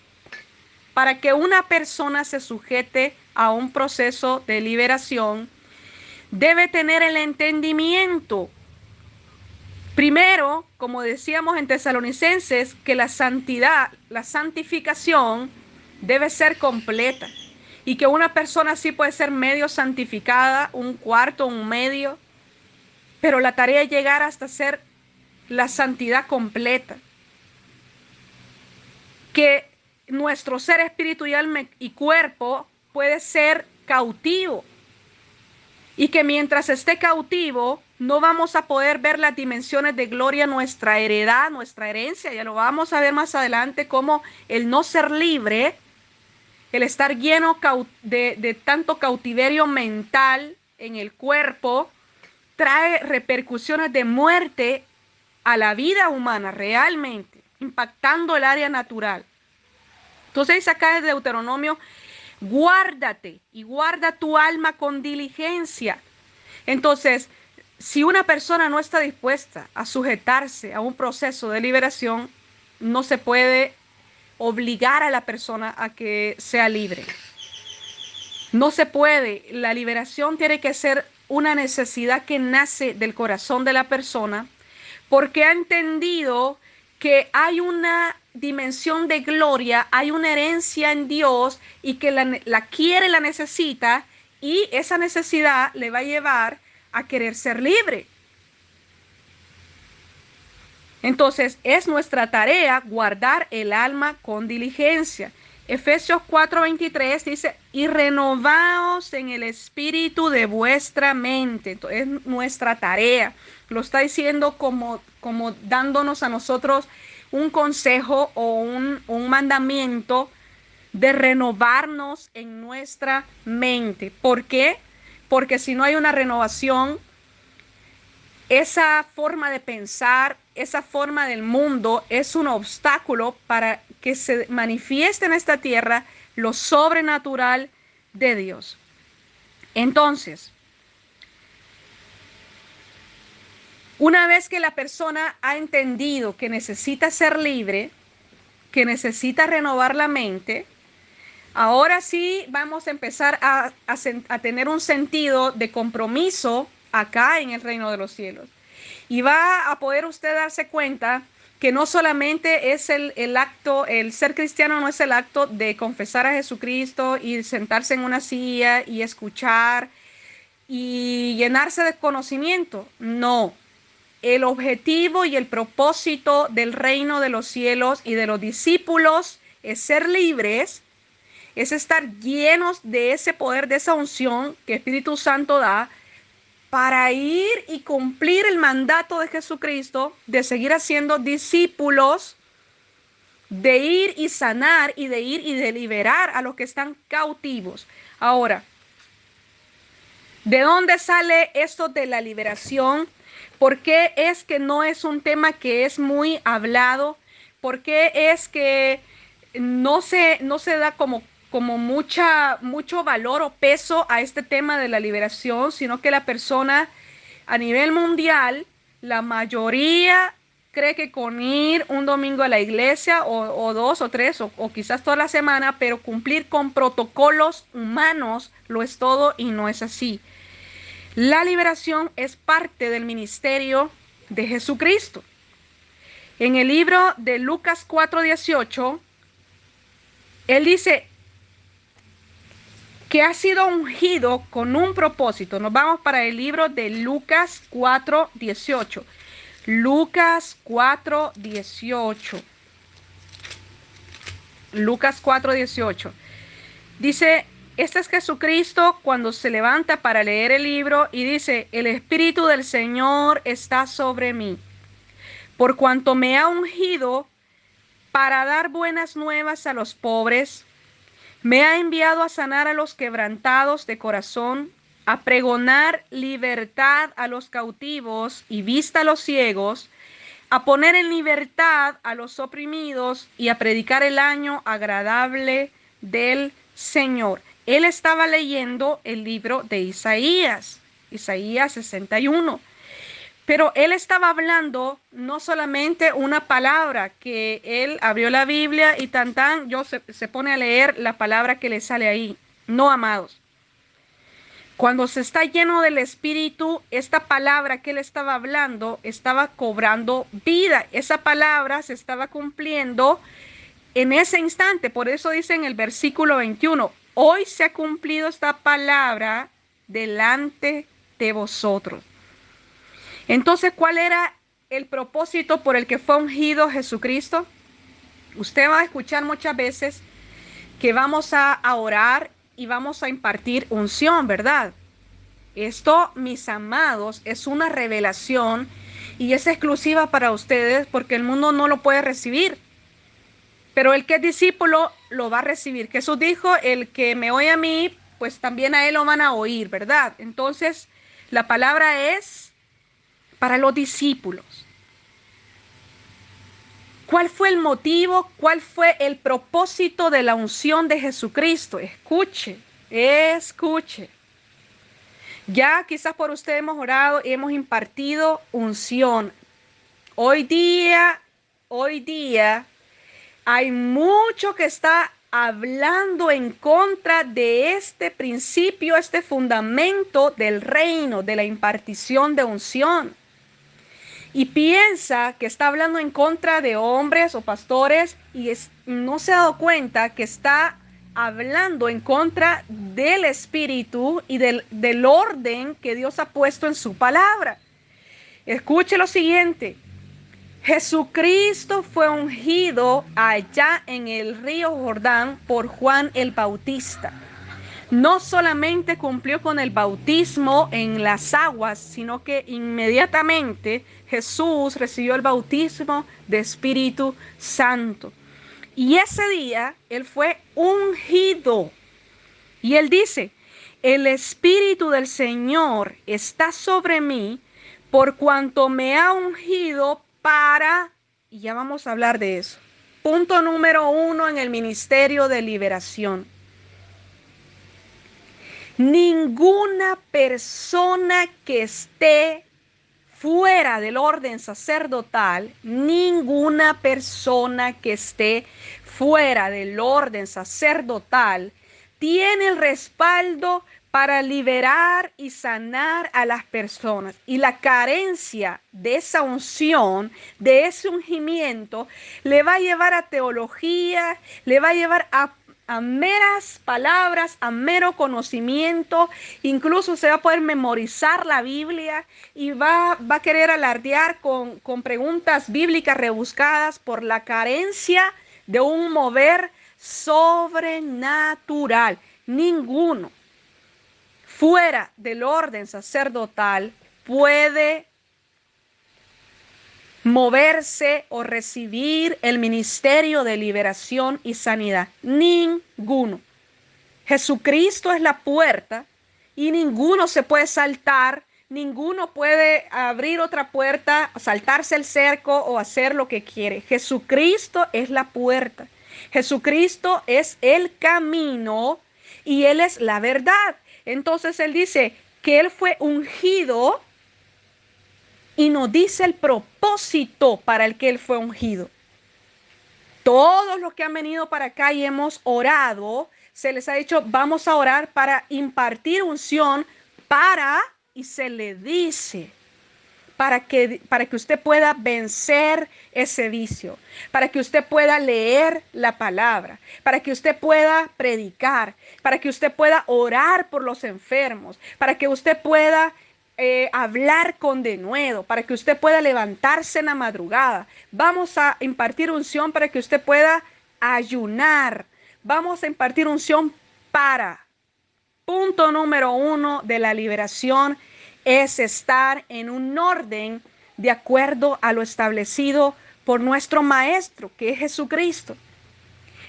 que una persona se sujete a un proceso de liberación, debe tener el entendimiento. Primero, como decíamos en Tesalonicenses, que la santidad, la santificación debe ser completa. Y que una persona sí puede ser medio santificada, un cuarto, un medio, pero la tarea es llegar hasta ser la santidad completa. Que nuestro ser, espíritu y alma y cuerpo puede ser cautivo, y que mientras esté cautivo no vamos a poder ver las dimensiones de gloria, nuestra heredad, nuestra herencia. Ya lo vamos a ver más adelante, como el no ser libre, el estar lleno de tanto cautiverio mental en el cuerpo, trae repercusiones de muerte a la vida humana realmente, impactando el área natural. Entonces dice acá en Deuteronomio, guárdate y guarda tu alma con diligencia. Entonces, si una persona no está dispuesta a sujetarse a un proceso de liberación, no se puede obligar a la persona a que sea libre. No se puede. La liberación tiene que ser una necesidad que nace del corazón de la persona, porque ha entendido que hay una dimensión de gloria, hay una herencia en Dios y que la quiere, la necesita, y esa necesidad le va a llevar a querer ser libre. Entonces es nuestra tarea guardar el alma con diligencia. Efesios 4:23 dice, y renovaos en el espíritu de vuestra mente. Entonces, es nuestra tarea. Lo está diciendo como dándonos a nosotros un consejo o un mandamiento de renovarnos en nuestra mente. ¿Por qué? Porque si no hay una renovación, esa forma de pensar, esa forma del mundo es un obstáculo para que se manifieste en esta tierra lo sobrenatural de Dios. Entonces, una vez que la persona ha entendido que necesita ser libre, que necesita renovar la mente, ahora sí vamos a empezar a tener un sentido de compromiso acá en el reino de los cielos. Y va a poder usted darse cuenta que no solamente es el acto, el ser cristiano no es el acto de confesar a Jesucristo y sentarse en una silla y escuchar y llenarse de conocimiento. No, el objetivo y el propósito del reino de los cielos y de los discípulos es ser libres, es estar llenos de ese poder, de esa unción que Espíritu Santo da, para ir y cumplir el mandato de Jesucristo, de seguir haciendo discípulos, de ir y sanar y de ir y de liberar a los que están cautivos. Ahora, ¿de dónde sale esto de la liberación? ¿Por qué es que no es un tema que es muy hablado? ¿Por qué es que no se da como mucho valor o peso a este tema de la liberación, sino que la persona a nivel mundial, la mayoría cree que con ir un domingo a la iglesia o dos o tres o quizás toda la semana, pero cumplir con protocolos humanos lo es todo y no es así? La liberación es parte del ministerio de Jesucristo. En el libro de Lucas 4:18, él dice que ha sido ungido con un propósito. Nos vamos para el libro de Lucas 4:18. Lucas 4:18. Lucas 4:18. Dice, este es Jesucristo cuando se levanta para leer el libro y dice, el Espíritu del Señor está sobre mí, por cuanto me ha ungido para dar buenas nuevas a los pobres, me ha enviado a sanar a los quebrantados de corazón, a pregonar libertad a los cautivos y vista a los ciegos, a poner en libertad a los oprimidos y a predicar el año agradable del Señor. Él estaba leyendo el libro de Isaías 61. Pero él estaba hablando no solamente una palabra, que él abrió la Biblia y se pone a leer la palabra que le sale ahí. No, amados. Cuando se está lleno del Espíritu, esta palabra que él estaba hablando estaba cobrando vida. Esa palabra se estaba cumpliendo en ese instante. Por eso dice en el versículo 21, hoy se ha cumplido esta palabra delante de vosotros. Entonces, ¿cuál era el propósito por el que fue ungido Jesucristo? Usted va a escuchar muchas veces que vamos a orar y vamos a impartir unción, ¿verdad? Esto, mis amados, es una revelación y es exclusiva para ustedes porque el mundo no lo puede recibir. Pero el que es discípulo lo va a recibir. Jesús dijo, el que me oye a mí, pues también a él lo van a oír, ¿verdad? Entonces, la palabra es para los discípulos. ¿Cuál fue el motivo? ¿Cuál fue el propósito de la unción de Jesucristo? Escuche, escuche. Ya quizás por usted hemos orado y hemos impartido unción. Hoy día hay mucho que está hablando en contra de este principio, este fundamento del reino, de la impartición de unción. Y piensa que está hablando en contra de hombres o pastores y no se ha dado cuenta que está hablando en contra del espíritu y del orden que Dios ha puesto en su palabra. Escuche lo siguiente. Jesucristo fue ungido allá en el río Jordán por Juan el Bautista. No solamente cumplió con el bautismo en las aguas, sino que inmediatamente Jesús recibió el bautismo de Espíritu Santo. Y ese día él fue ungido. Y él dice, el Espíritu del Señor está sobre mí por cuanto me ha ungido para, y ya vamos a hablar de eso. Punto número 1 en el ministerio de liberación. Ninguna persona que esté fuera del orden sacerdotal, ninguna persona que esté fuera del orden sacerdotal tiene el respaldo para liberar y sanar a las personas. Y la carencia de esa unción, de ese ungimiento, le va a llevar a teología, le va a llevar a meras palabras, a mero conocimiento, incluso se va a poder memorizar la Biblia y va a querer alardear con preguntas bíblicas rebuscadas por la carencia de un mover sobrenatural. Ninguno fuera del orden sacerdotal puede moverse o recibir el ministerio de liberación y sanidad. Ninguno. Jesucristo es la puerta y ninguno se puede saltar, ninguno puede abrir otra puerta, saltarse el cerco o hacer lo que quiere. Jesucristo es la puerta. Jesucristo es el camino y Él es la verdad. Entonces Él dice que Él fue ungido y nos dice el propósito para el que Él fue ungido. Todos los que han venido para acá y hemos orado, se les ha dicho, vamos a orar para impartir unción y se le dice, para que usted pueda vencer ese vicio, para que usted pueda leer la palabra, para que usted pueda predicar, para que usted pueda orar por los enfermos, para que usted pueda hablar con denuedo, para que usted pueda levantarse en la madrugada. Vamos a impartir unción para que usted pueda ayunar. Vamos a impartir unción para. Punto número 1 de la liberación es estar en un orden de acuerdo a lo establecido por nuestro Maestro, que es Jesucristo.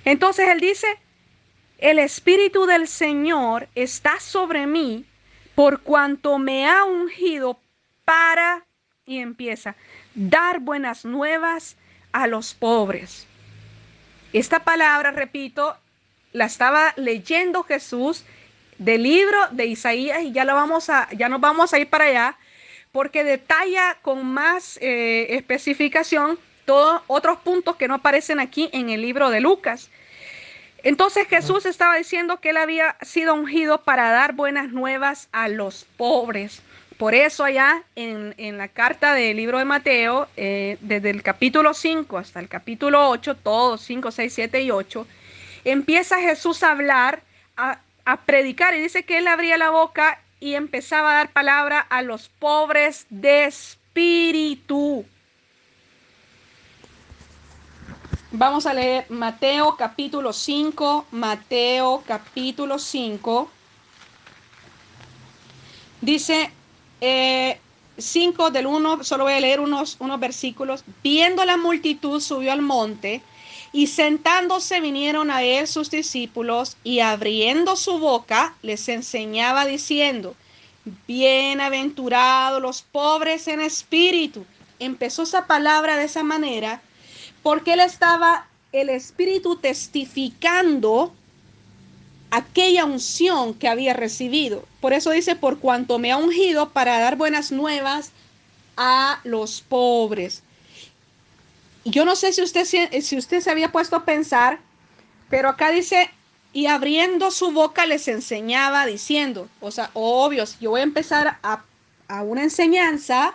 Entonces Él dice, el Espíritu del Señor está sobre mí por cuanto me ha ungido para, y empieza, dar buenas nuevas a los pobres. Esta palabra, repito, la estaba leyendo Jesús del libro de Isaías y ya nos vamos a ir para allá porque detalla con más especificación todos otros puntos que no aparecen aquí en el libro de Lucas. Entonces Jesús estaba diciendo que él había sido ungido para dar buenas nuevas a los pobres. Por eso allá en la carta del libro de Mateo, desde el capítulo 5 hasta el capítulo 8, todos 5, 6, 7 y 8, empieza Jesús a hablar, a predicar, y dice que él abría la boca y empezaba a dar palabra a los pobres de espíritu. Vamos a leer Mateo capítulo 5, Mateo capítulo 5. Dice 5 del 1, solo voy a leer unos versículos. Viendo la multitud, subió al monte y sentándose vinieron a él sus discípulos y abriendo su boca les enseñaba diciendo, Bienaventurados los pobres en espíritu. Empezó esa palabra de esa manera porque el espíritu testificando aquella unción que había recibido. Por eso dice, por cuanto me ha ungido para dar buenas nuevas a los pobres. Yo no sé si usted se había puesto a pensar, pero acá dice, y abriendo su boca les enseñaba diciendo, o sea, obvio, si yo voy a empezar a una enseñanza,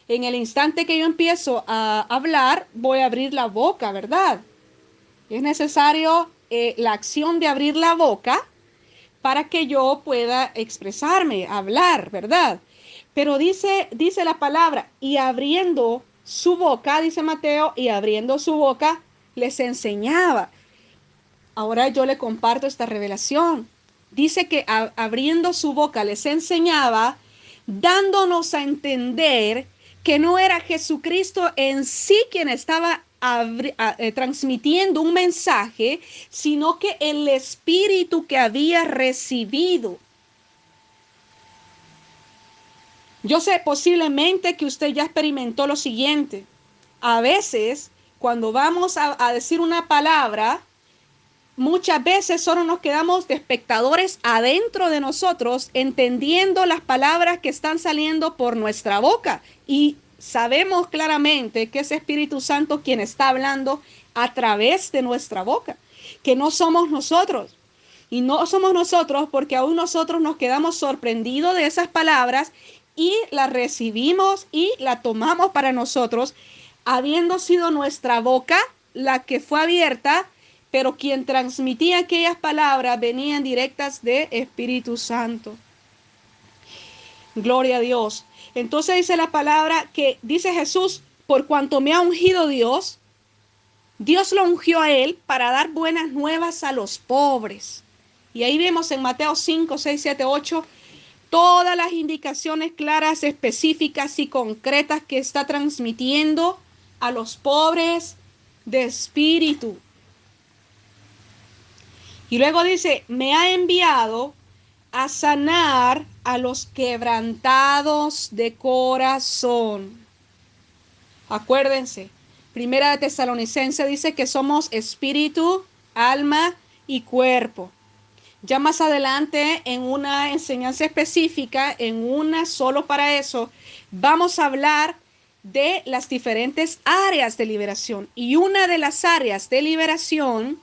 en el instante que yo empiezo a hablar, voy a abrir la boca, ¿verdad? Es necesario la acción de abrir la boca para que yo pueda expresarme, hablar, ¿verdad? Pero dice la palabra, y abriendo su boca, dice Mateo, y abriendo su boca, les enseñaba. Ahora yo le comparto esta revelación. Dice que abriendo su boca les enseñaba, dándonos a entender que no era Jesucristo en sí quien estaba transmitiendo un mensaje, sino que el Espíritu que había recibido. Yo sé posiblemente que usted ya experimentó lo siguiente. A veces, cuando vamos a decir una palabra, muchas veces solo nos quedamos de espectadores adentro de nosotros, entendiendo las palabras que están saliendo por nuestra boca. Y sabemos claramente que es Espíritu Santo quien está hablando a través de nuestra boca, que no somos nosotros. Y no somos nosotros porque aún nosotros nos quedamos sorprendidos de esas palabras y las recibimos y la tomamos para nosotros, habiendo sido nuestra boca la que fue abierta, pero quien transmitía aquellas palabras venían directas de Espíritu Santo. Gloria a Dios. Entonces dice la palabra que dice Jesús, por cuanto me ha ungido Dios, Dios lo ungió a él para dar buenas nuevas a los pobres. Y ahí vemos en Mateo 5, 6, 7, 8 todas las indicaciones claras, específicas y concretas que está transmitiendo a los pobres de espíritu. Y luego dice, me ha enviado a sanar a los quebrantados de corazón. Acuérdense, Primera de Tesalonicense dice que somos espíritu, alma y cuerpo. Ya más adelante, en una enseñanza específica, en una solo para eso, vamos a hablar de las diferentes áreas de liberación. Y una de las áreas de liberación,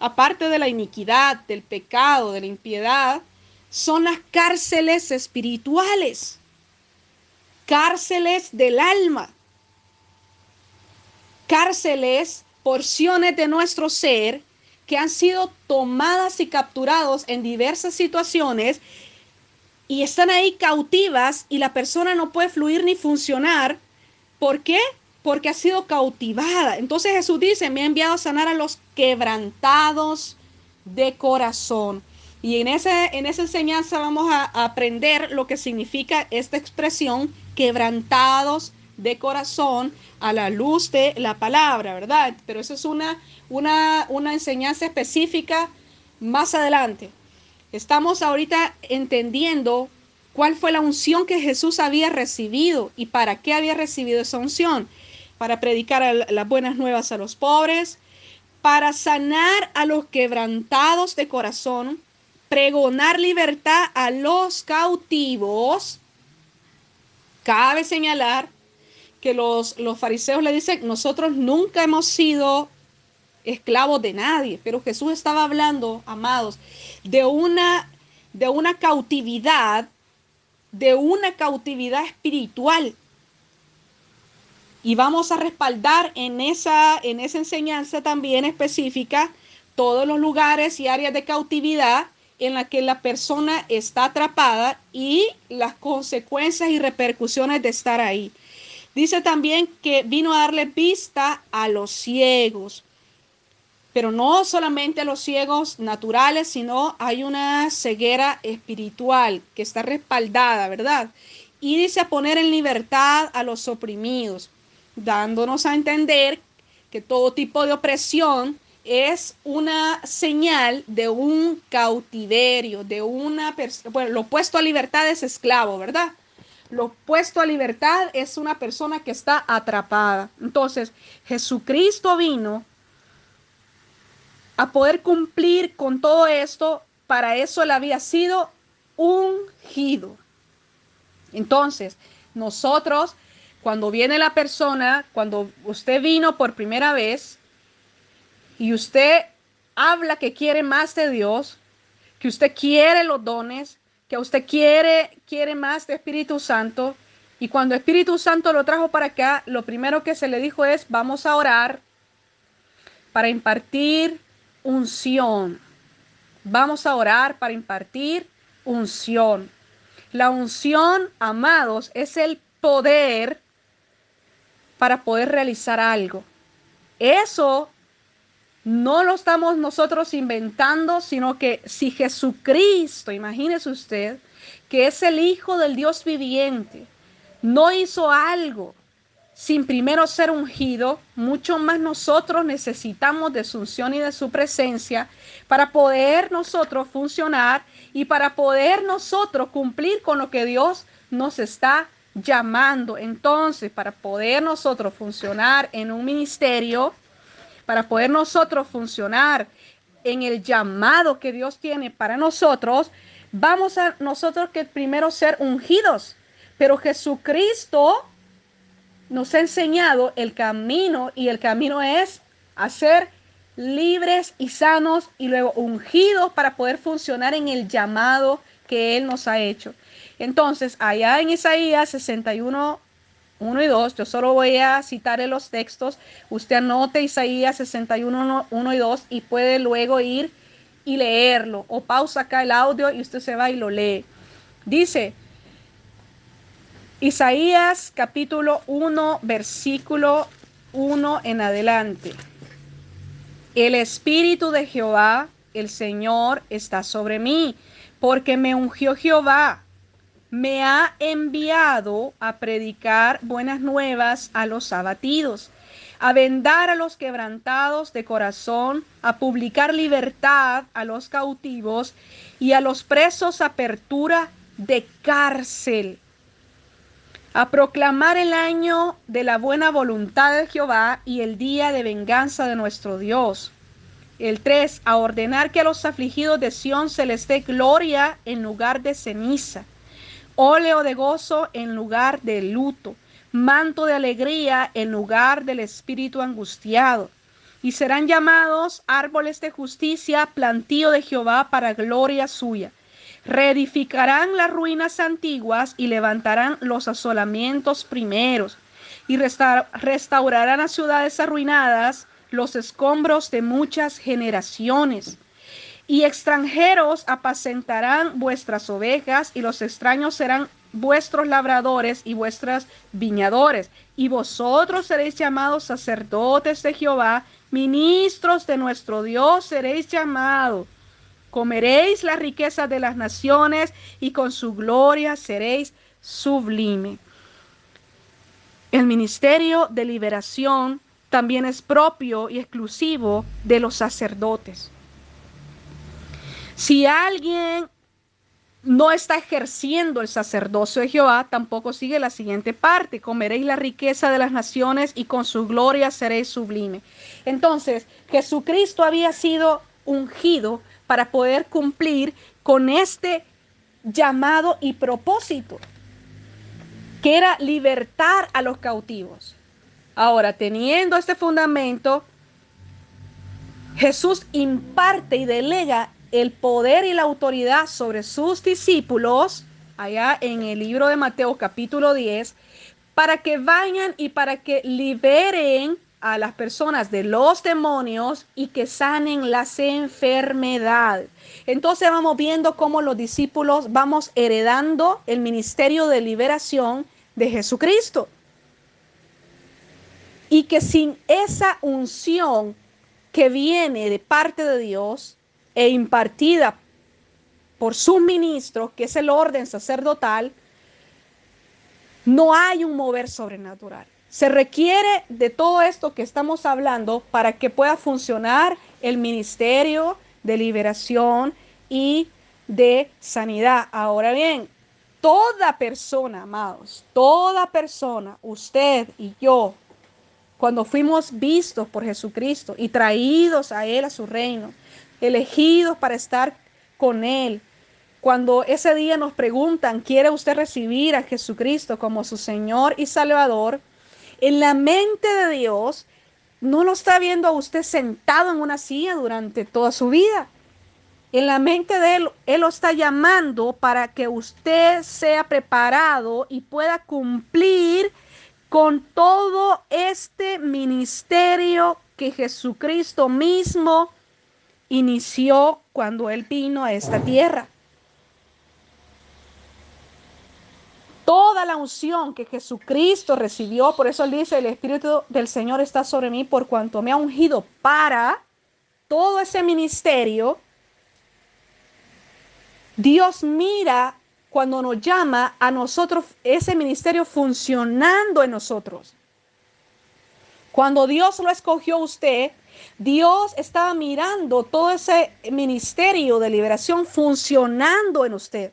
aparte de la iniquidad, del pecado, de la impiedad, son las cárceles espirituales, cárceles del alma, cárceles, porciones de nuestro ser que han sido tomadas y capturados en diversas situaciones y están ahí cautivas y la persona no puede fluir ni funcionar. ¿Por qué? Porque ha sido cautivada. Entonces Jesús dice, me ha enviado a sanar a los quebrantados de corazón. Y en esa enseñanza vamos a aprender lo que significa esta expresión, quebrantados de corazón, a la luz de la palabra, ¿verdad? Pero eso es una enseñanza específica más adelante. Estamos ahorita entendiendo cuál fue la unción que Jesús había recibido y para qué había recibido esa unción. Para predicar las buenas nuevas a los pobres, para sanar a los quebrantados de corazón, pregonar libertad a los cautivos. Cabe señalar que los fariseos le dicen, nosotros nunca hemos sido esclavos de nadie, pero Jesús estaba hablando, amados, de una cautividad, espiritual. Y vamos a respaldar en esa enseñanza también específica todos los lugares y áreas de cautividad en la que la persona está atrapada y las consecuencias y repercusiones de estar ahí. Dice también que vino a darle vista a los ciegos, pero no solamente a los ciegos naturales, sino hay una ceguera espiritual que está respaldada, ¿verdad? Y dice a poner en libertad a los oprimidos, dándonos a entender que todo tipo de opresión es una señal de un cautiverio, de una persona. Bueno, lo opuesto a libertad es esclavo, ¿verdad? Lo opuesto a libertad es una persona que está atrapada. Entonces, Jesucristo vino a poder cumplir con todo esto. Para eso él había sido ungido. Entonces, nosotros, cuando viene la persona, cuando usted vino por primera vez y usted habla que quiere más de Dios, que usted quiere los dones, que usted quiere más de Espíritu Santo, y cuando Espíritu Santo lo trajo para acá, lo primero que se le dijo es: vamos a orar para impartir unción. Vamos a orar para impartir unción. La unción, amados, es el poder para poder realizar algo. Eso no lo estamos nosotros inventando, sino que si Jesucristo, imagínese usted, que es el Hijo del Dios viviente, no hizo algo sin primero ser ungido, mucho más nosotros necesitamos de su unción y de su presencia para poder nosotros funcionar y para poder nosotros cumplir con lo que Dios nos está llamando. Entonces, para poder nosotros funcionar en un ministerio, para poder nosotros funcionar en el llamado que Dios tiene para nosotros, vamos a nosotros que primero ser ungidos. Pero Jesucristo nos ha enseñado el camino, y el camino es hacer libres y sanos y luego ungidos para poder funcionar en el llamado que Él nos ha hecho. Entonces, allá en Isaías 61, 1 y 2, yo solo voy a citar en los textos. Usted anote Isaías 61, 1 y 2 y puede luego ir y leerlo, o pausa acá el audio y usted se va y lo lee. Dice Isaías capítulo 1, versículo 1 en adelante: el Espíritu de Jehová, el Señor, está sobre mí, porque me ungió Jehová. Me ha enviado a predicar buenas nuevas a los abatidos, a vendar a los quebrantados de corazón, a publicar libertad a los cautivos y a los presos apertura de cárcel, a proclamar el año de la buena voluntad de Jehová y el día de venganza de nuestro Dios. El 3, a ordenar que a los afligidos de Sión se les dé gloria en lugar de ceniza, óleo de gozo en lugar de luto, manto de alegría en lugar del espíritu angustiado. Y serán llamados árboles de justicia, plantío de Jehová para gloria suya. Reedificarán las ruinas antiguas y levantarán los asolamientos primeros. Y restaurarán las ciudades arruinadas, los escombros de muchas generaciones. Y extranjeros apacentarán vuestras ovejas, y los extraños serán vuestros labradores y vuestras viñadores. Y vosotros seréis llamados sacerdotes de Jehová, ministros de nuestro Dios seréis llamados. Comeréis la riqueza de las naciones, y con su gloria seréis sublime. El ministerio de liberación también es propio y exclusivo de los sacerdotes. Si alguien no está ejerciendo el sacerdocio de Jehová, tampoco sigue la siguiente parte: comeréis la riqueza de las naciones y con su gloria seréis sublime. Entonces, Jesucristo había sido ungido para poder cumplir con este llamado y propósito, que era libertar a los cautivos. Ahora, teniendo este fundamento, Jesús imparte y delega el poder y la autoridad sobre sus discípulos, allá en el libro de Mateo capítulo 10, para que vayan y para que liberen a las personas de los demonios y que sanen las enfermedades. Entonces vamos viendo cómo los discípulos vamos heredando el ministerio de liberación de Jesucristo. Y que sin esa unción que viene de parte de Dios e impartida por sus ministros, que es el orden sacerdotal, no hay un mover sobrenatural. Se requiere de todo esto que estamos hablando para que pueda funcionar el ministerio de liberación y de sanidad. Ahora bien, toda persona, amados, toda persona, usted y yo, cuando fuimos vistos por Jesucristo y traídos a Él, a su reino, elegidos para estar con Él, cuando ese día nos preguntan, ¿quiere usted recibir a Jesucristo como su Señor y Salvador? En la mente de Dios, no lo está viendo a usted sentado en una silla durante toda su vida. En la mente de Él, Él lo está llamando para que usted sea preparado y pueda cumplir con todo este ministerio que Jesucristo mismo inició cuando Él vino a esta tierra. Toda la unción que Jesucristo recibió, por eso Él dice, el Espíritu del Señor está sobre mí por cuanto me ha ungido para todo ese ministerio. Dios mira cuando nos llama a nosotros, ese ministerio funcionando en nosotros. Cuando Dios lo escogió a usted, Dios estaba mirando todo ese ministerio de liberación funcionando en usted.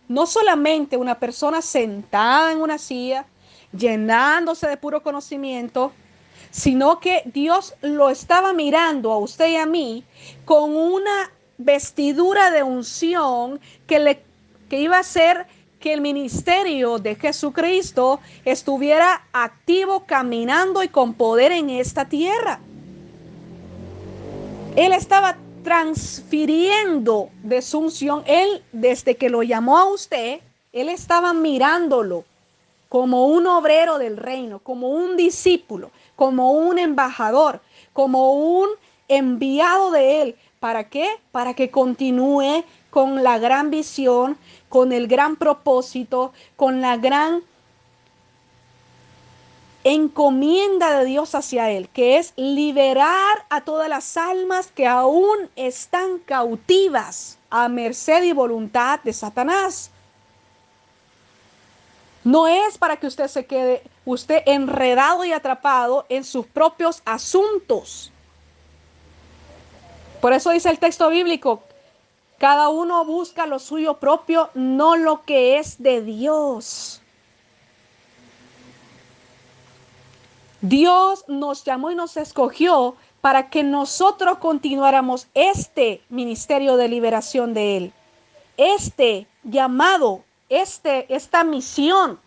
No solamente una persona sentada en una silla, llenándose de puro conocimiento, sino que Dios lo estaba mirando a usted y a mí con una vestidura de unción que iba a hacer que el ministerio de Jesucristo estuviera activo, caminando y con poder en esta tierra. Él estaba transfiriendo de su unción. Él, desde que lo llamó a usted, Él estaba mirándolo como un obrero del reino, como un discípulo, como un embajador, como un enviado de Él. ¿Para qué? Para que continúe con la gran visión, con el gran propósito, con la gran encomienda de Dios hacia Él, que es liberar a todas las almas que aún están cautivas a merced y voluntad de Satanás. No es para que usted se quede enredado y atrapado en sus propios asuntos. Por eso dice el texto bíblico, cada uno busca lo suyo propio, no lo que es de Dios. Dios nos llamó y nos escogió para que nosotros continuáramos este ministerio de liberación de Él. Este llamado, esta misión.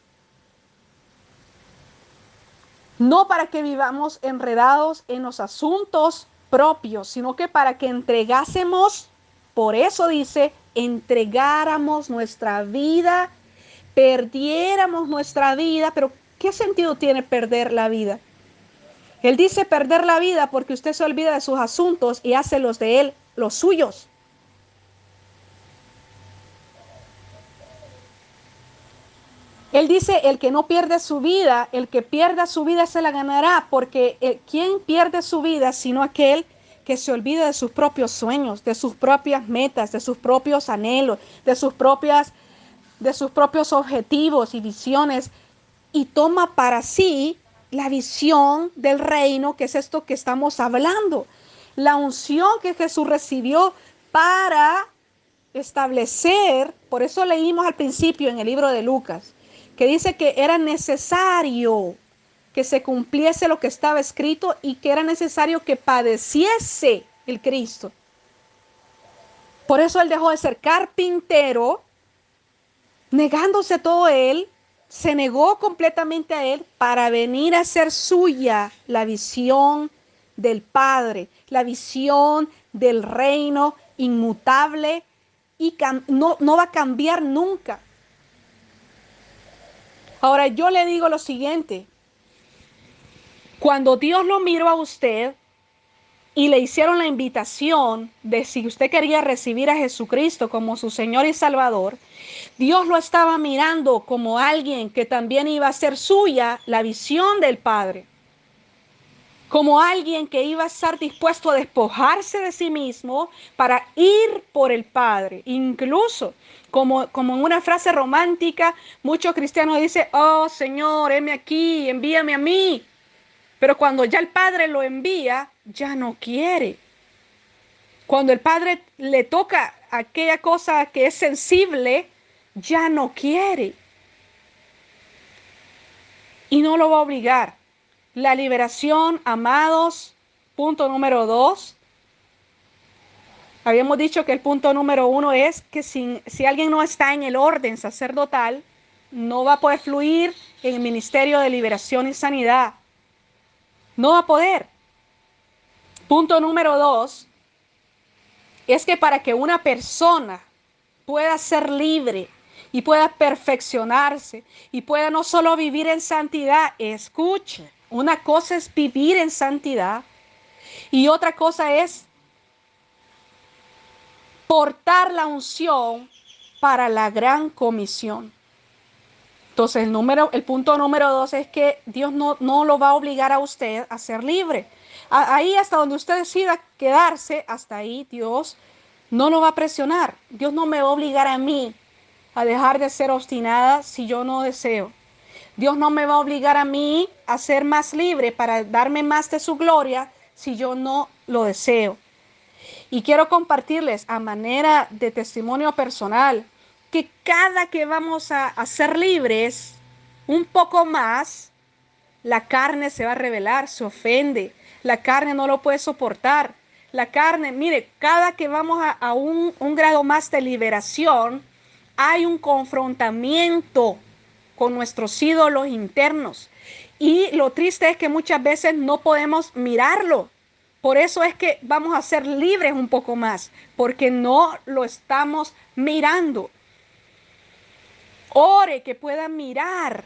No para que vivamos enredados en los asuntos propios, sino que para que entregásemos, por eso dice, entregáramos nuestra vida, perdiéramos nuestra vida. Pero ¿qué sentido tiene perder la vida? Él dice perder la vida porque usted se olvida de sus asuntos y hace los de Él, los suyos. Él dice, el que no pierde su vida, el que pierda su vida se la ganará, porque ¿quién pierde su vida sino aquel que se olvida de sus propios sueños, de sus propias metas, de sus propios anhelos, de sus propios objetivos y visiones, y toma para sí la visión del reino, que es esto que estamos hablando, la unción que Jesús recibió para establecer. Por eso leímos al principio en el libro de Lucas, que dice que era necesario que se cumpliese lo que estaba escrito y que era necesario que padeciese el Cristo. Por eso Él dejó de ser carpintero, negándose todo Él, se negó completamente a Él para venir a ser suya la visión del Padre, la visión del reino inmutable y no va a cambiar nunca. Ahora yo le digo lo siguiente, cuando Dios lo miró a usted y le hicieron la invitación de si usted quería recibir a Jesucristo como su Señor y Salvador, Dios lo estaba mirando como alguien que también iba a ser suya la visión del Padre, como alguien que iba a estar dispuesto a despojarse de sí mismo para ir por el Padre. Incluso, como en una frase romántica, muchos cristianos dicen, oh Señor, heme aquí, envíame a mí. Pero cuando ya el Padre lo envía, ya no quiere. Cuando el padre le toca aquella cosa que es sensible, ya no quiere y no lo va a obligar. La liberación, amados, punto número 2. Habíamos dicho que el punto número 1 es que si alguien no está en el orden sacerdotal, no va a poder fluir en el ministerio de liberación y sanidad. No va a poder. Punto número 2 es que para que una persona pueda ser libre y pueda perfeccionarse y pueda no solo vivir en santidad, escuche, una cosa es vivir en santidad y otra cosa es portar la unción para la gran comisión. Entonces el punto número 2 es que Dios no lo va a obligar a usted a ser libre. Ahí hasta donde usted decida quedarse, hasta ahí Dios no lo va a presionar. Dios no me va a obligar a mí a dejar de ser obstinada si yo no deseo. Dios no me va a obligar a mí a ser más libre para darme más de su gloria si yo no lo deseo. Y quiero compartirles a manera de testimonio personal que cada que vamos a ser libres un poco más, la carne se va a rebelar, se ofende, la carne no lo puede soportar. La carne, mire, cada que vamos a un grado más de liberación, hay un confrontamiento con nuestros ídolos internos. Y lo triste es que muchas veces no podemos mirarlo. Por eso es que vamos a ser libres un poco más, porque no lo estamos mirando. Ore que pueda mirar.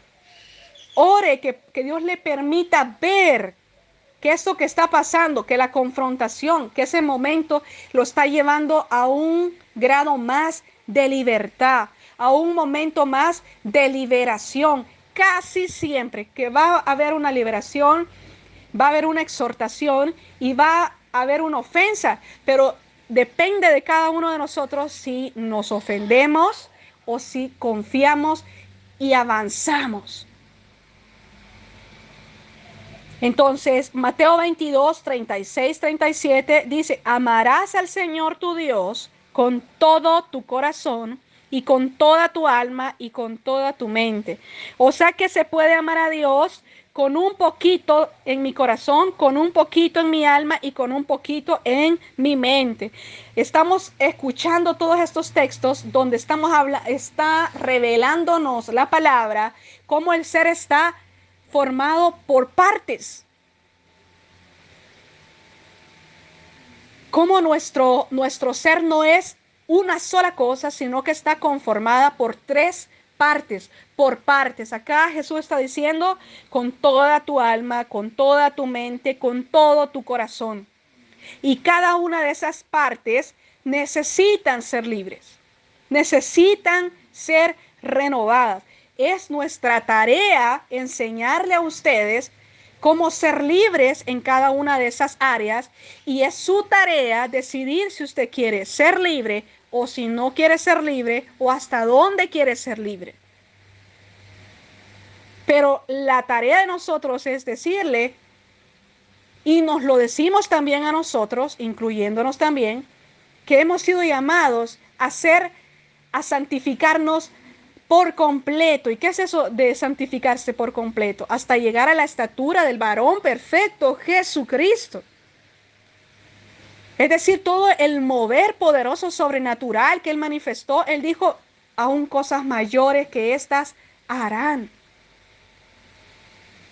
Ore que Dios le permita ver que eso que está pasando, que la confrontación, que ese momento lo está llevando a un grado más de libertad, a un momento más de liberación. Casi siempre que va a haber una liberación, va a haber una exhortación y va a haber una ofensa, pero depende de cada uno de nosotros si nos ofendemos o si confiamos y avanzamos. Entonces, Mateo 22, 36, 37 dice, amarás al Señor tu Dios con todo tu corazón y con toda tu alma y con toda tu mente. O sea que se puede amar a Dios con un poquito en mi corazón, con un poquito en mi alma y con un poquito en mi mente. Estamos escuchando todos estos textos donde está revelándonos la palabra, cómo el ser está formado por partes. Como nuestro ser no es una sola cosa, sino que está conformada por tres partes, por partes. Acá Jesús está diciendo con toda tu alma, con toda tu mente, con todo tu corazón. Y cada una de esas partes necesitan ser libres, necesitan ser renovadas. Es nuestra tarea enseñarle a ustedes cómo ser libres en cada una de esas áreas y es su tarea decidir si usted quiere ser libre o si no quiere ser libre o hasta dónde quiere ser libre. Pero la tarea de nosotros es decirle, y nos lo decimos también a nosotros, incluyéndonos también, que hemos sido llamados a santificarnos por completo. ¿Y qué es eso de santificarse por completo? Hasta llegar a la estatura del varón perfecto, Jesucristo. Es decir, todo el mover poderoso sobrenatural que Él manifestó, Él dijo, aún cosas mayores que estas harán.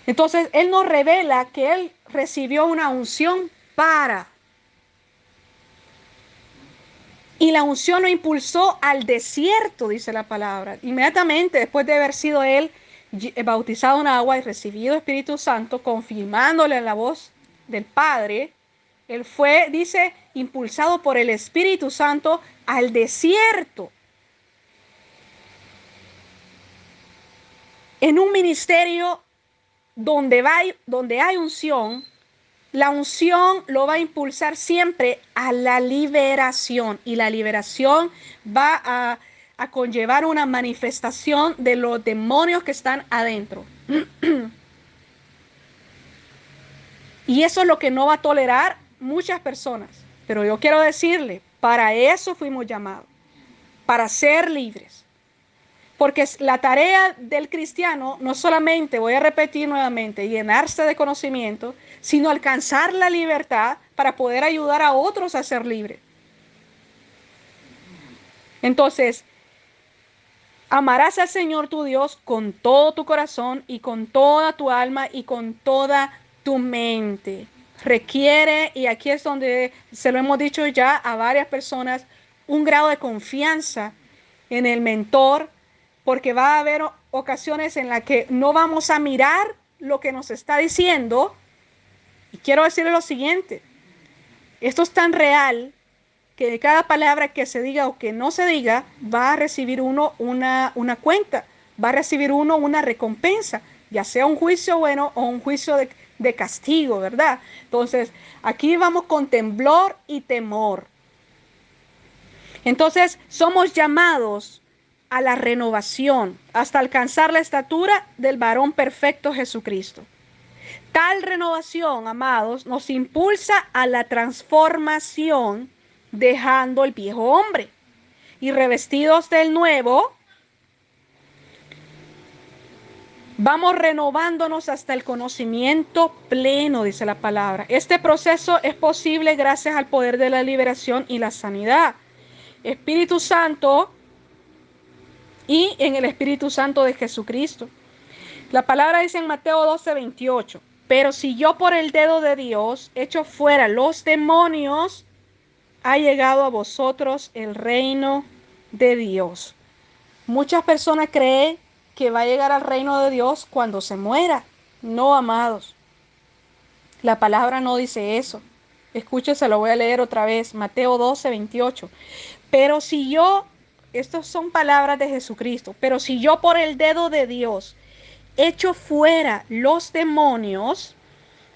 Entonces, Él nos revela que Él recibió una unción para. Y la unción lo impulsó al desierto, dice la palabra. Inmediatamente después de haber sido Él bautizado en agua y recibido Espíritu Santo, confirmándole en la voz del Padre, Él fue, dice, impulsado por el Espíritu Santo al desierto. En un ministerio donde hay unción, la unción lo va a impulsar siempre a la liberación y la liberación va a conllevar una manifestación de los demonios que están adentro. Y eso es lo que no va a tolerar muchas personas. Pero yo quiero decirle, para eso fuimos llamados, para ser libres. Porque la tarea del cristiano no solamente, voy a repetir nuevamente, llenarse de conocimiento, sino alcanzar la libertad para poder ayudar a otros a ser libres. Entonces, amarás al Señor tu Dios con todo tu corazón y con toda tu alma y con toda tu mente. Requiere, y aquí es donde se lo hemos dicho ya a varias personas, un grado de confianza en el mentor, porque va a haber ocasiones en las que no vamos a mirar lo que nos está diciendo. Y quiero decirle lo siguiente, esto es tan real que de cada palabra que se diga o que no se diga, va a recibir uno una cuenta, va a recibir uno una recompensa, ya sea un juicio bueno o un juicio de castigo, ¿verdad? Entonces, aquí vamos con temblor y temor. Entonces, somos llamados a la renovación hasta alcanzar la estatura del varón perfecto Jesucristo. Tal renovación, amados, nos impulsa a la transformación dejando el viejo hombre y revestidos del nuevo, vamos renovándonos hasta el conocimiento pleno, dice la palabra. Este proceso es posible gracias al poder de la liberación y la sanidad. Espíritu Santo y en el Espíritu Santo de Jesucristo. La palabra dice en Mateo 12:28, pero si yo por el dedo de Dios echo fuera los demonios, ha llegado a vosotros el reino de Dios. Muchas personas creen que va a llegar al reino de Dios cuando se muera. No, amados. La palabra no dice eso. Escúchese, lo voy a leer otra vez. Mateo 12:28. Pero si yo, estas son palabras de Jesucristo, pero si yo por el dedo de Dios echo fuera los demonios,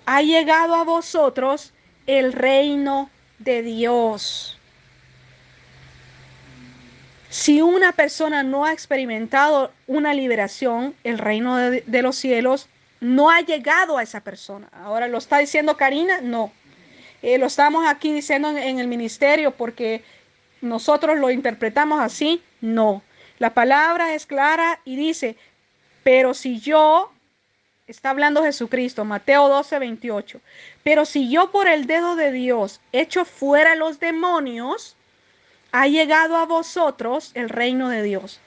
ha llegado a vosotros el reino de Dios. Si una persona no ha experimentado una liberación, el reino de los cielos no ha llegado a esa persona. Ahora, ¿lo está diciendo Karina? No. Lo estamos aquí diciendo en el ministerio porque nosotros lo interpretamos así. No. La palabra es clara y dice, pero si yo, está hablando Jesucristo, Mateo 12:28, pero si yo por el dedo de Dios echo fuera los demonios, ha llegado a vosotros el reino de Dios.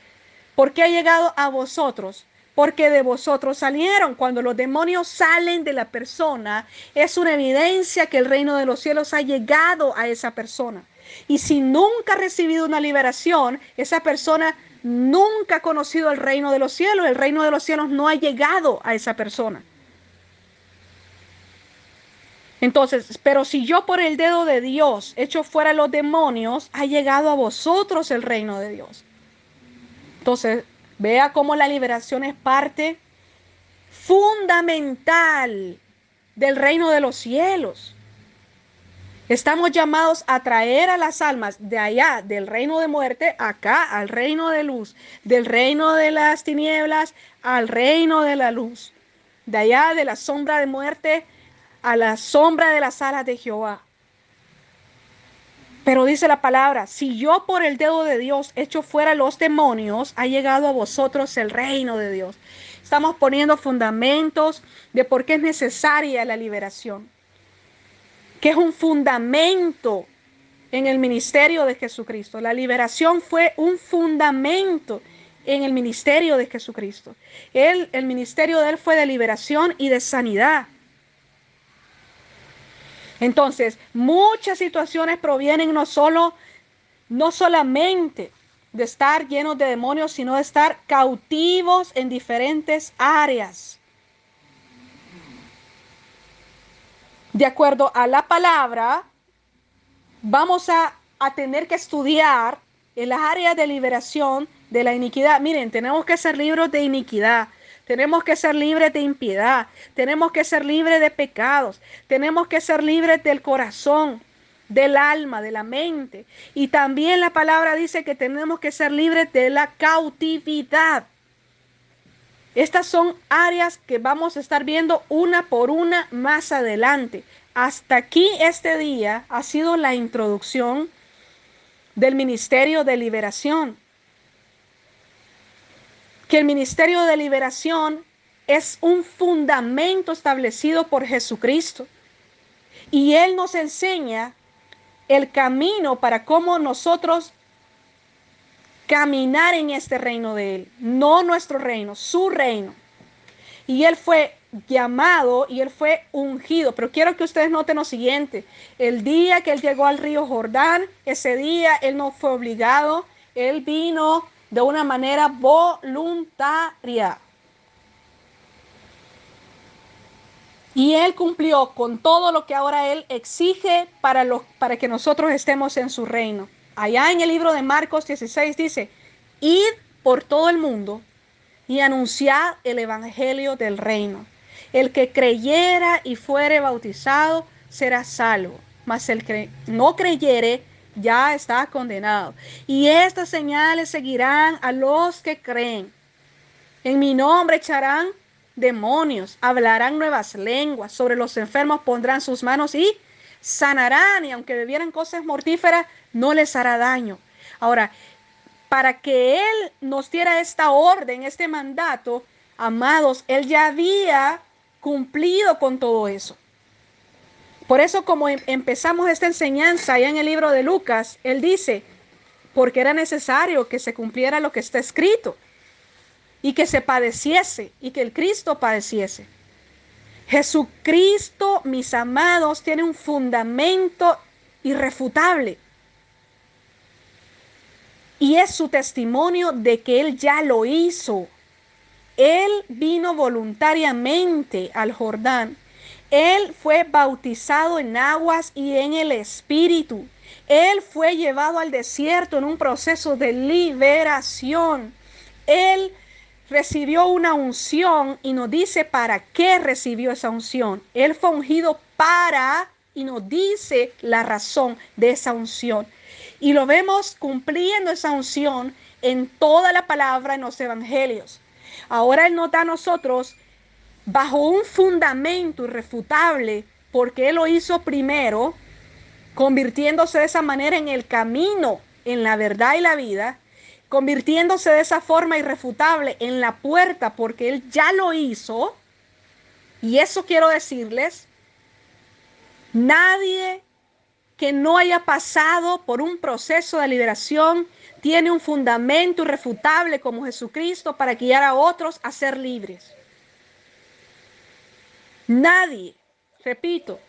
¿Por qué ha llegado a vosotros? Porque de vosotros salieron. Cuando los demonios salen de la persona, es una evidencia que el reino de los cielos ha llegado a esa persona. Y si nunca ha recibido una liberación, esa persona nunca ha conocido el reino de los cielos. El reino de los cielos no ha llegado a esa persona. Entonces, pero si yo por el dedo de Dios echo fuera los demonios, ha llegado a vosotros el reino de Dios. Entonces, vea cómo la liberación es parte fundamental del reino de los cielos. Estamos llamados a traer a las almas de allá, del reino de muerte, acá, al reino de luz, del reino de las tinieblas, al reino de la luz, de allá de la sombra de muerte, a la sombra de las alas de Jehová. Pero dice la palabra, si yo por el dedo de Dios echo fuera los demonios, ha llegado a vosotros el reino de Dios. Estamos poniendo fundamentos de por qué es necesaria la liberación, que es un fundamento en el ministerio de Jesucristo. La liberación fue un fundamento en el ministerio de Jesucristo. El ministerio de él fue de liberación y de sanidad. Entonces, muchas situaciones provienen no solamente de estar llenos de demonios, sino de estar cautivos en diferentes áreas. De acuerdo a la palabra, vamos a tener que estudiar en las áreas de liberación de la iniquidad. Miren, tenemos que ser libres de iniquidad. Tenemos que ser libres de impiedad. Tenemos que ser libres de pecados. Tenemos que ser libres del corazón, del alma, de la mente. Y también la palabra dice que tenemos que ser libres de la cautividad. Estas son áreas que vamos a estar viendo una por una más adelante. hasta aquí este día ha sido la introducción del ministerio de liberación. Que el ministerio de liberación es un fundamento establecido por Jesucristo. Y Él nos enseña el camino para cómo nosotros caminar en este reino de Él. No nuestro reino, su reino. Y Él fue llamado y Él fue ungido. Pero quiero que ustedes noten lo siguiente. El día que Él llegó al río Jordán, ese día Él no fue obligado. Él vino de una manera voluntaria. Y Él cumplió con todo lo que ahora Él exige para que nosotros estemos en su reino. Allá en el libro de Marcos 16 dice, id por todo el mundo y anunciad el evangelio del reino. El que creyera y fuere bautizado será salvo, mas el que no creyere ya está condenado. Y estas señales seguirán a los que creen. En mi nombre echarán demonios, hablarán nuevas lenguas, sobre los enfermos pondrán sus manos y sanarán, y aunque bebieran cosas mortíferas, no les hará daño. Ahora, para que Él nos diera esta orden, este mandato, amados, Él ya había cumplido con todo eso. Por eso, como empezamos esta enseñanza allá en el libro de Lucas, Él dice, porque era necesario que se cumpliera lo que está escrito y que se padeciese y que el Cristo padeciese. Jesucristo, mis amados, tiene un fundamento irrefutable. Y es su testimonio de que Él ya lo hizo. Él vino voluntariamente al Jordán. Él fue bautizado en aguas y en el Espíritu. Él fue llevado al desierto en un proceso de liberación. Él recibió una unción y nos dice para qué recibió esa unción. Él fue ungido para, y nos dice la razón de esa unción. Y lo vemos cumpliendo esa unción en toda la palabra en los evangelios. Ahora Él nos da a nosotros bajo un fundamento irrefutable, porque Él lo hizo primero, convirtiéndose de esa manera en el camino, en la verdad y la vida, convirtiéndose de esa forma irrefutable en la puerta, porque Él ya lo hizo. Y eso quiero decirles, nadie que no haya pasado por un proceso de liberación tiene un fundamento irrefutable como Jesucristo para guiar a otros a ser libres. Nadie, repito,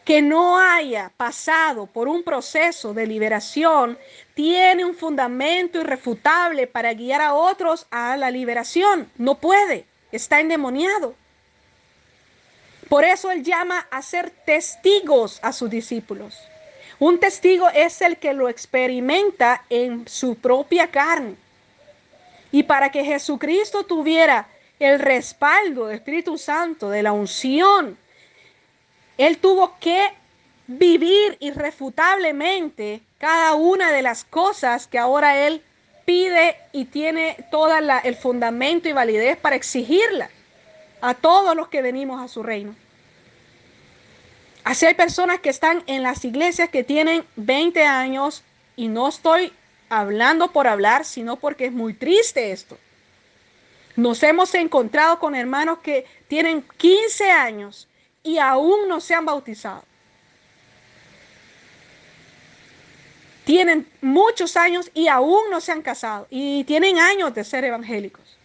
que no haya pasado por un proceso de liberación tiene un fundamento irrefutable para guiar a otros a la liberación. No puede, está endemoniado. Por eso Él llama a ser testigos a sus discípulos. Un testigo es el que lo experimenta en su propia carne. Y para que Jesucristo tuviera el respaldo del Espíritu Santo, de la unción, Él tuvo que vivir irrefutablemente cada una de las cosas que ahora Él pide y tiene todo el fundamento y validez para exigirla a todos los que venimos a su reino. Así hay personas que están en las iglesias que tienen 20 años y no estoy hablando por hablar, sino porque es muy triste esto. Nos hemos encontrado con hermanos que tienen 15 años y aún no se han bautizado. Tienen muchos años y aún no se han casado. Y tienen años de ser evangélicos.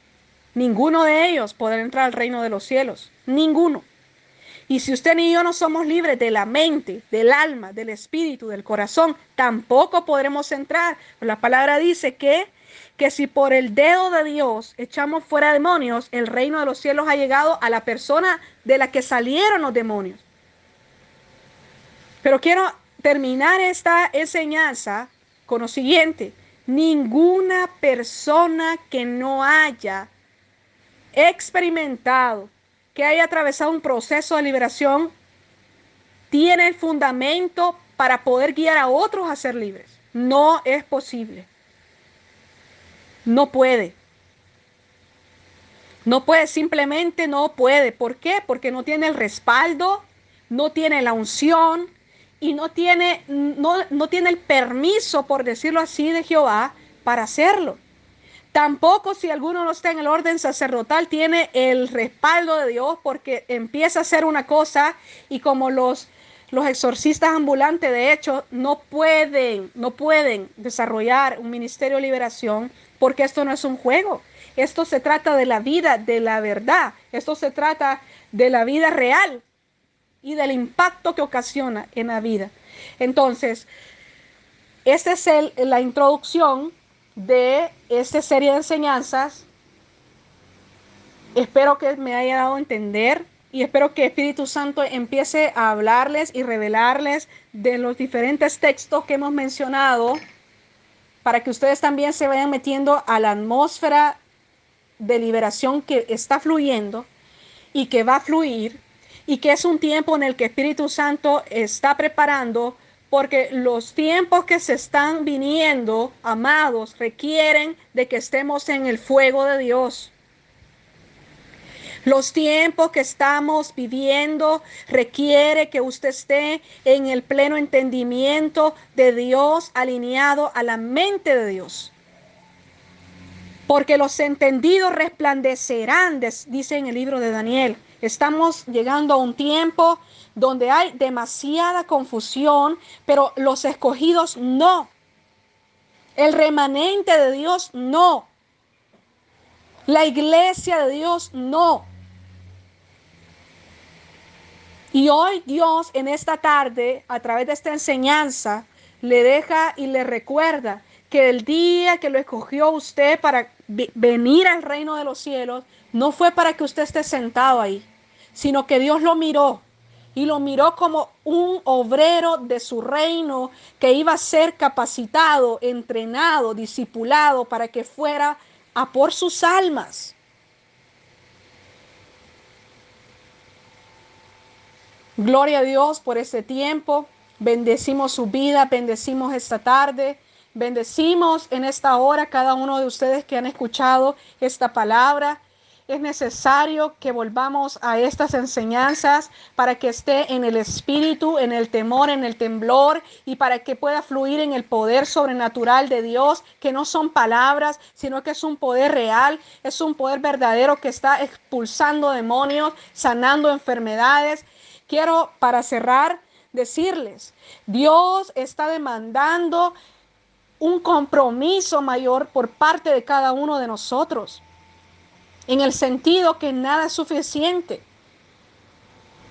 Ninguno de ellos podrá entrar al reino de los cielos. Ninguno. Y si usted ni yo no somos libres de la mente, del alma, del espíritu, del corazón, tampoco podremos entrar. La palabra dice que si por el dedo de Dios echamos fuera demonios, el reino de los cielos ha llegado a la persona de la que salieron los demonios. Pero quiero terminar esta enseñanza con lo siguiente. Ninguna persona que no haya experimentado, que haya atravesado un proceso de liberación, tiene el fundamento para poder guiar a otros a ser libres. No es posible. No puede. No puede, simplemente no puede. ¿Por qué? Porque no tiene el respaldo, no tiene la unción y no tiene el permiso, por decirlo así, de Jehová para hacerlo. Tampoco si alguno no está en el orden sacerdotal tiene el respaldo de Dios, porque empieza a hacer una cosa y como los exorcistas ambulantes, de hecho, no pueden desarrollar un ministerio de liberación, porque esto no es un juego. Esto se trata de la vida, de la verdad. Esto se trata de la vida real y del impacto que ocasiona en la vida. Entonces, esta es la introducción de esta serie de enseñanzas. Espero que me haya dado a entender y espero que Espíritu Santo empiece a hablarles y revelarles de los diferentes textos que hemos mencionado, para que ustedes también se vayan metiendo a la atmósfera de liberación que está fluyendo y que va a fluir, y que es un tiempo en el que Espíritu Santo está preparando, porque los tiempos que se están viniendo, amados, requieren de que estemos en el fuego de Dios. Los tiempos que estamos viviendo requiere que usted esté en el pleno entendimiento de Dios, alineado a la mente de Dios. Porque los entendidos resplandecerán, dice en el libro de Daniel. Estamos llegando a un tiempo donde hay demasiada confusión, pero los escogidos no. El remanente de Dios no. La iglesia de Dios no. Y hoy Dios en esta tarde, a través de esta enseñanza, le deja y le recuerda que el día que lo escogió usted para venir al reino de los cielos, no fue para que usted esté sentado ahí, sino que Dios lo miró y lo miró como un obrero de su reino que iba a ser capacitado, entrenado, discipulado para que fuera a por sus almas. Gloria a Dios por este tiempo. Bendecimos su vida, bendecimos esta tarde, bendecimos en esta hora cada uno de ustedes que han escuchado esta palabra. Es necesario que volvamos a estas enseñanzas para que esté en el espíritu, en el temor, en el temblor, y para que pueda fluir en el poder sobrenatural de Dios, que no son palabras, sino que es un poder real, es un poder verdadero que está expulsando demonios, sanando enfermedades. Quiero, para cerrar, decirles, Dios está demandando un compromiso mayor por parte de cada uno de nosotros, en el sentido que nada es suficiente.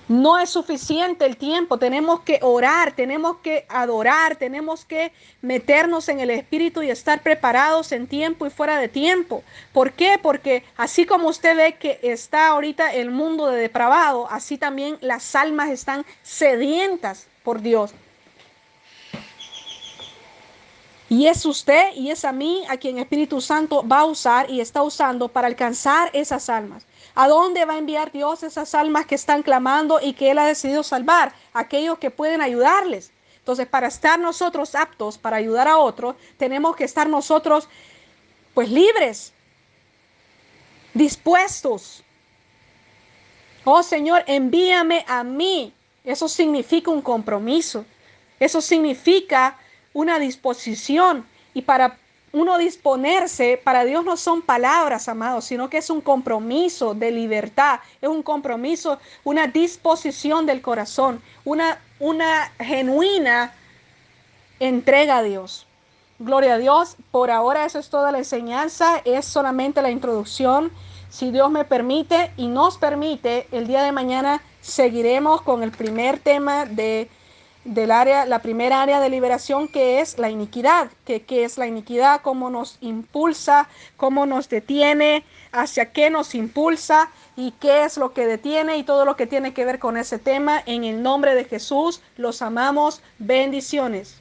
No es suficiente el tiempo, tenemos que orar, tenemos que adorar, tenemos que meternos en el espíritu y estar preparados en tiempo y fuera de tiempo. ¿Por qué? Porque así como usted ve que está ahorita el mundo de depravado, así también las almas están sedientas por Dios. Y es usted y es a mí a quien el Espíritu Santo va a usar y está usando para alcanzar esas almas. ¿A dónde va a enviar Dios esas almas que están clamando y que Él ha decidido salvar? Aquellos que pueden ayudarles. Entonces, para estar nosotros aptos para ayudar a otros, tenemos que estar nosotros pues libres, dispuestos. Oh Señor, envíame a mí. Eso significa un compromiso. Eso significa una disposición. Y para uno disponerse, para Dios no son palabras, amados, sino que es un compromiso de libertad. Es un compromiso, una disposición del corazón, una genuina entrega a Dios. Gloria a Dios. Por ahora eso es toda la enseñanza. Es solamente la introducción. Si Dios me permite y nos permite, el día de mañana seguiremos con el primer tema la primera área de liberación, que es la iniquidad. ¿Qué es la iniquidad? ¿Cómo nos impulsa? ¿Cómo nos detiene? ¿Hacia qué nos impulsa? ¿Y qué es lo que detiene? Y todo lo que tiene que ver con ese tema. En el nombre de Jesús, los amamos. Bendiciones.